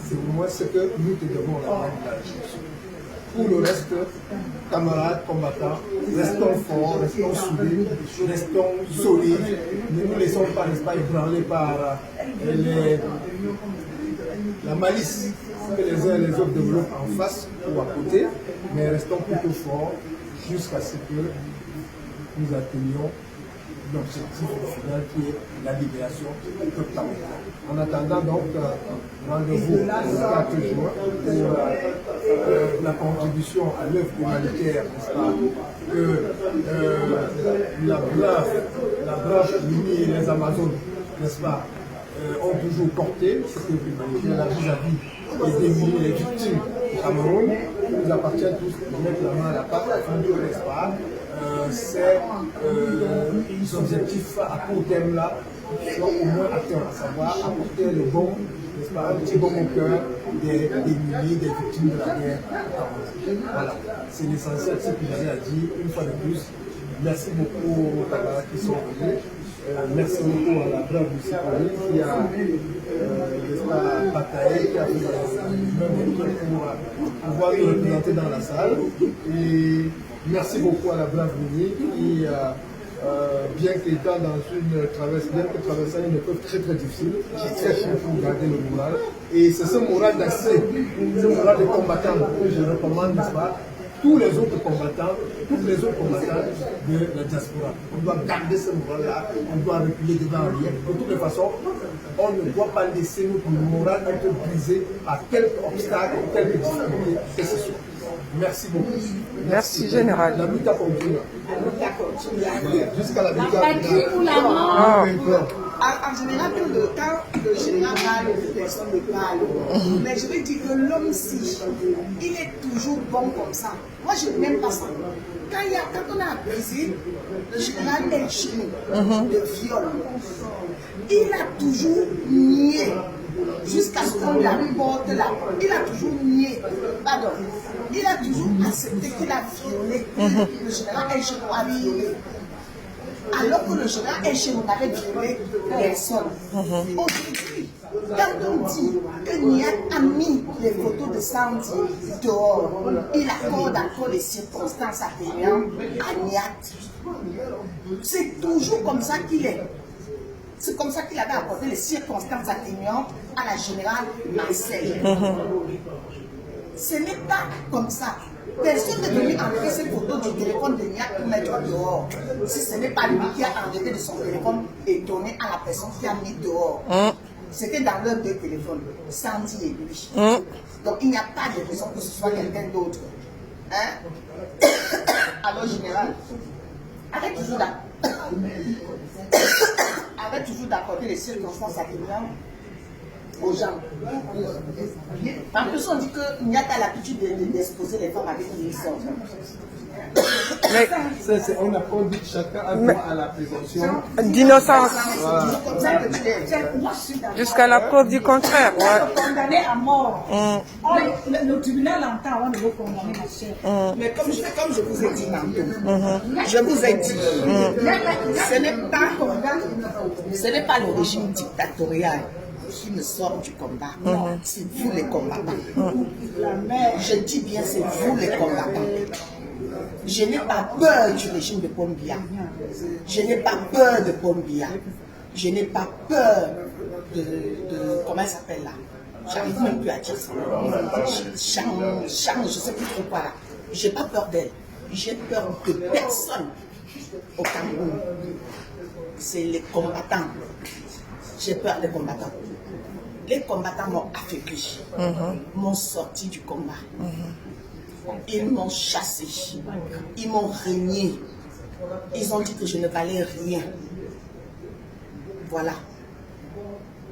C'est au moins ce que nous te devons la recherche. Pour le reste, camarades, combattants, restons forts, restons soudés, restons solides. Ne nous laissons pas, n'est-ce pas, ébranler par la malice que les uns et les autres développent en face ou à côté, mais restons plutôt forts jusqu'à ce que nous atteignions l'objectif final qui est la libération du peuple camerounais. En attendant donc, rendez-vous le 4 juin pour la contribution à l'œuvre humanitaire, n'est-ce pas, que la brave Mimi et les Amazones, n'est-ce pas, ont toujours porté, cette œuvre humanitaire, la vis-à-vis des démunis, les victimes du Cameroun. Il nous appartient tous de mettre la main à la pâte afin que, n'est-ce pas, ces objectifs à court terme là soient au moins atteints, à savoir apporter le bon, n'est-ce pas, un petit bon au cœur des milliers des victimes de la guerre. Voilà, c'est l'essentiel de ce que j'ai à dire. Une fois de plus, merci beaucoup aux camarades qui sont venus. Merci beaucoup à la brave Lucie qui a bataillé, qui a fait même pour pouvoir nous représenter dans la salle. Et merci beaucoup à la brave Mini qui, bien qu'étant dans une traversant une épreuve très très difficile, qui cherche pour garder le moral. Et c'est ce moral d'acier, ce moral de combattant que je recommande, n'est-ce pas, tous les autres combattants, de la diaspora. On doit garder ce moral-là, on doit reculer devant rien. De toutes les façons, on ne doit pas laisser notre moral être brisé par quelques obstacles, quelques difficultés, c'est sûr. Merci beaucoup. Merci, Général. La lutte continue. Jusqu'à la victoire. En général, quand le général parle, personne ne parle. Mais je vais dire que l'homme-ci, il est toujours bon comme ça. Moi, je n'aime pas ça. Quand on a brisé, le général est chez nous, le viol. Il a toujours nié. Jusqu'à ce qu'on l'apporte là. Il a toujours nié. Pardon. Il a toujours accepté qu'il a violé. Le général Elchénou a violé. Alors que le général Elchénou n'avait violé personne. Aujourd'hui, quand on dit que Niat a mis les photos de Sandy dehors, il accorde encore les circonstances atténuantes à Niat. C'est toujours comme ça qu'il est. C'est comme ça qu'il avait apporté les circonstances atténuantes à la générale Marcel. Ce n'est pas comme ça. Personne n'est venu enlever ces photos du téléphone de Niat pour mettre dehors. Si ce n'est pas lui qui a enlevé de son téléphone et donné à la personne qui a mis dehors. C'était dans leurs deux téléphones, Sandy et lui. Donc il n'y a pas de raison que ce soit quelqu'un d'autre. Hein? Alors général, arrête toujours d'accorder les circonstances atténuantes aux gens. En plus, on dit qu'il n'y a pas l'habitude d'exposer les femmes avec une licence. On accorde chacun a droit à la présomption d'innocence. Voilà. Jusqu'à la preuve du contraire. Condamné à mort. Le tribunal entend, on ne veut condamner la chair. Mais comme je vous ai dit tantôt, je vous ai dit, ce n'est pas le régime dictatorial qui me sort du combat. Non, c'est vous les combattants. Je dis bien, c'est vous les combattants. Je n'ai pas peur du régime de Pombia. Je n'ai pas peur de Pombia. Je n'ai pas peur de comment elle s'appelle là. J'arrive même plus à dire ça. Chang, je sais plus trop quoi là. J'ai pas peur d'elle. J'ai peur de personne au Cameroun. C'est les combattants. J'ai peur des combattants. Les combattants m'ont affaibli, m'ont sorti du combat. Ils m'ont chassé, ils m'ont régné. Ils ont dit que je ne valais rien. Voilà.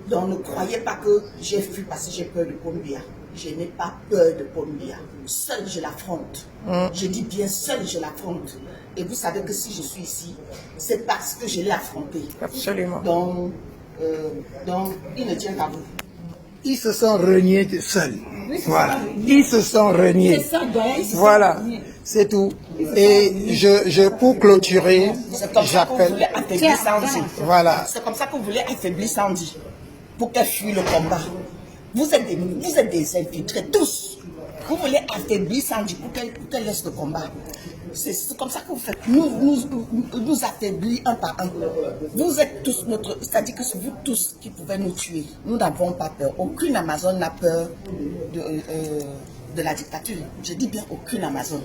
Donc ne croyez pas que j'ai fui parce que j'ai peur de Pombia. je n'ai pas peur de Paul Biya. Seul, je l'affronte. Je dis bien seul, je l'affronte. Et vous savez que si je suis ici, c'est parce que je l'ai affronté. Absolument. Donc, il ne tient qu'à vous. Ils se sont reniés seuls. Voilà. Ils se sont reniés. Voilà. C'est tout. Et pour clôturer, j'appelle. Voilà. C'est comme ça que vous voulez affaiblir Sandy. Pour qu'elle fuit le combat. Vous êtes des infiltrés, tous. Vous voulez affaiblir Sandy pour qu'elle laisse le combat. C'est comme ça que vous faites. Nous affaiblir un par un. Vous êtes tous notre... C'est-à-dire que c'est vous tous qui pouvez nous tuer. Nous n'avons pas peur. Aucune Amazone n'a peur de la dictature. Je dis bien aucune Amazone.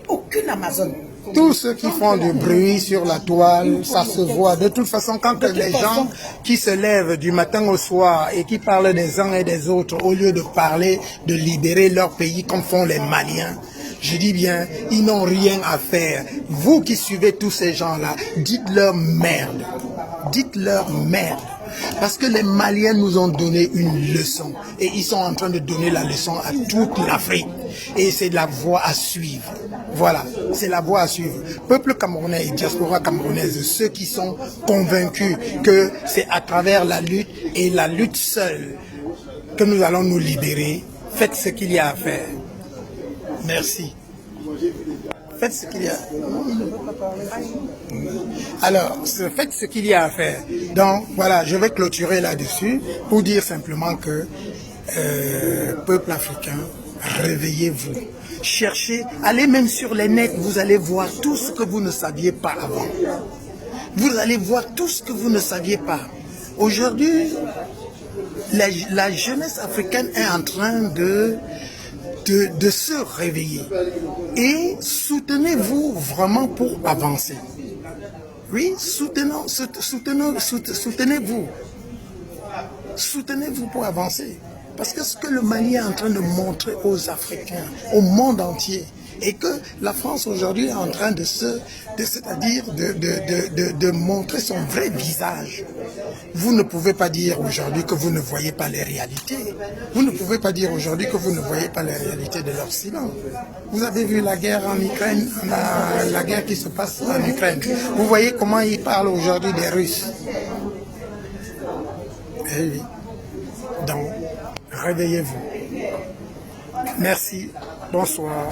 Aucune Amazone. Tous ceux qui font du bruit sur la toile, ça se voit. De toute façon, quand les gens qui se lèvent du matin au soir et qui parlent des uns et des autres, au lieu de parler de libérer leur pays comme font les Maliens, je dis bien, ils n'ont rien à faire. Vous qui suivez tous ces gens-là, dites-leur merde. Dites-leur merde. Parce que les Maliens nous ont donné une leçon. Et ils sont en train de donner la leçon à toute l'Afrique. Et c'est la voie à suivre. Voilà, c'est la voie à suivre. Peuple camerounais et diaspora camerounaise, ceux qui sont convaincus que c'est à travers la lutte et la lutte seule que nous allons nous libérer, faites ce qu'il y a à faire. Merci. Faites ce qu'il y a. Alors, faites ce qu'il y a à faire. Donc, voilà, je vais clôturer là-dessus pour dire simplement que, peuple africain, réveillez-vous. Cherchez, allez même sur les nets, vous allez voir tout ce que vous ne saviez pas avant. Vous allez voir tout ce que vous ne saviez pas. Aujourd'hui, la jeunesse africaine est en train de se réveiller. Et soutenez-vous vraiment pour avancer. Oui, soutenez-vous. Soutenez-vous pour avancer. Parce que ce que le Mali est en train de montrer aux Africains, au monde entier, et que la France aujourd'hui est en train de montrer son vrai visage. Vous ne pouvez pas dire aujourd'hui que vous ne voyez pas les réalités. Vous ne pouvez pas dire aujourd'hui que vous ne voyez pas les réalités de l'Occident. Vous avez vu la guerre en Ukraine, la guerre qui se passe en Ukraine. Vous voyez comment ils parlent aujourd'hui des Russes. Eh oui. Donc, réveillez-vous. Merci. Bonsoir.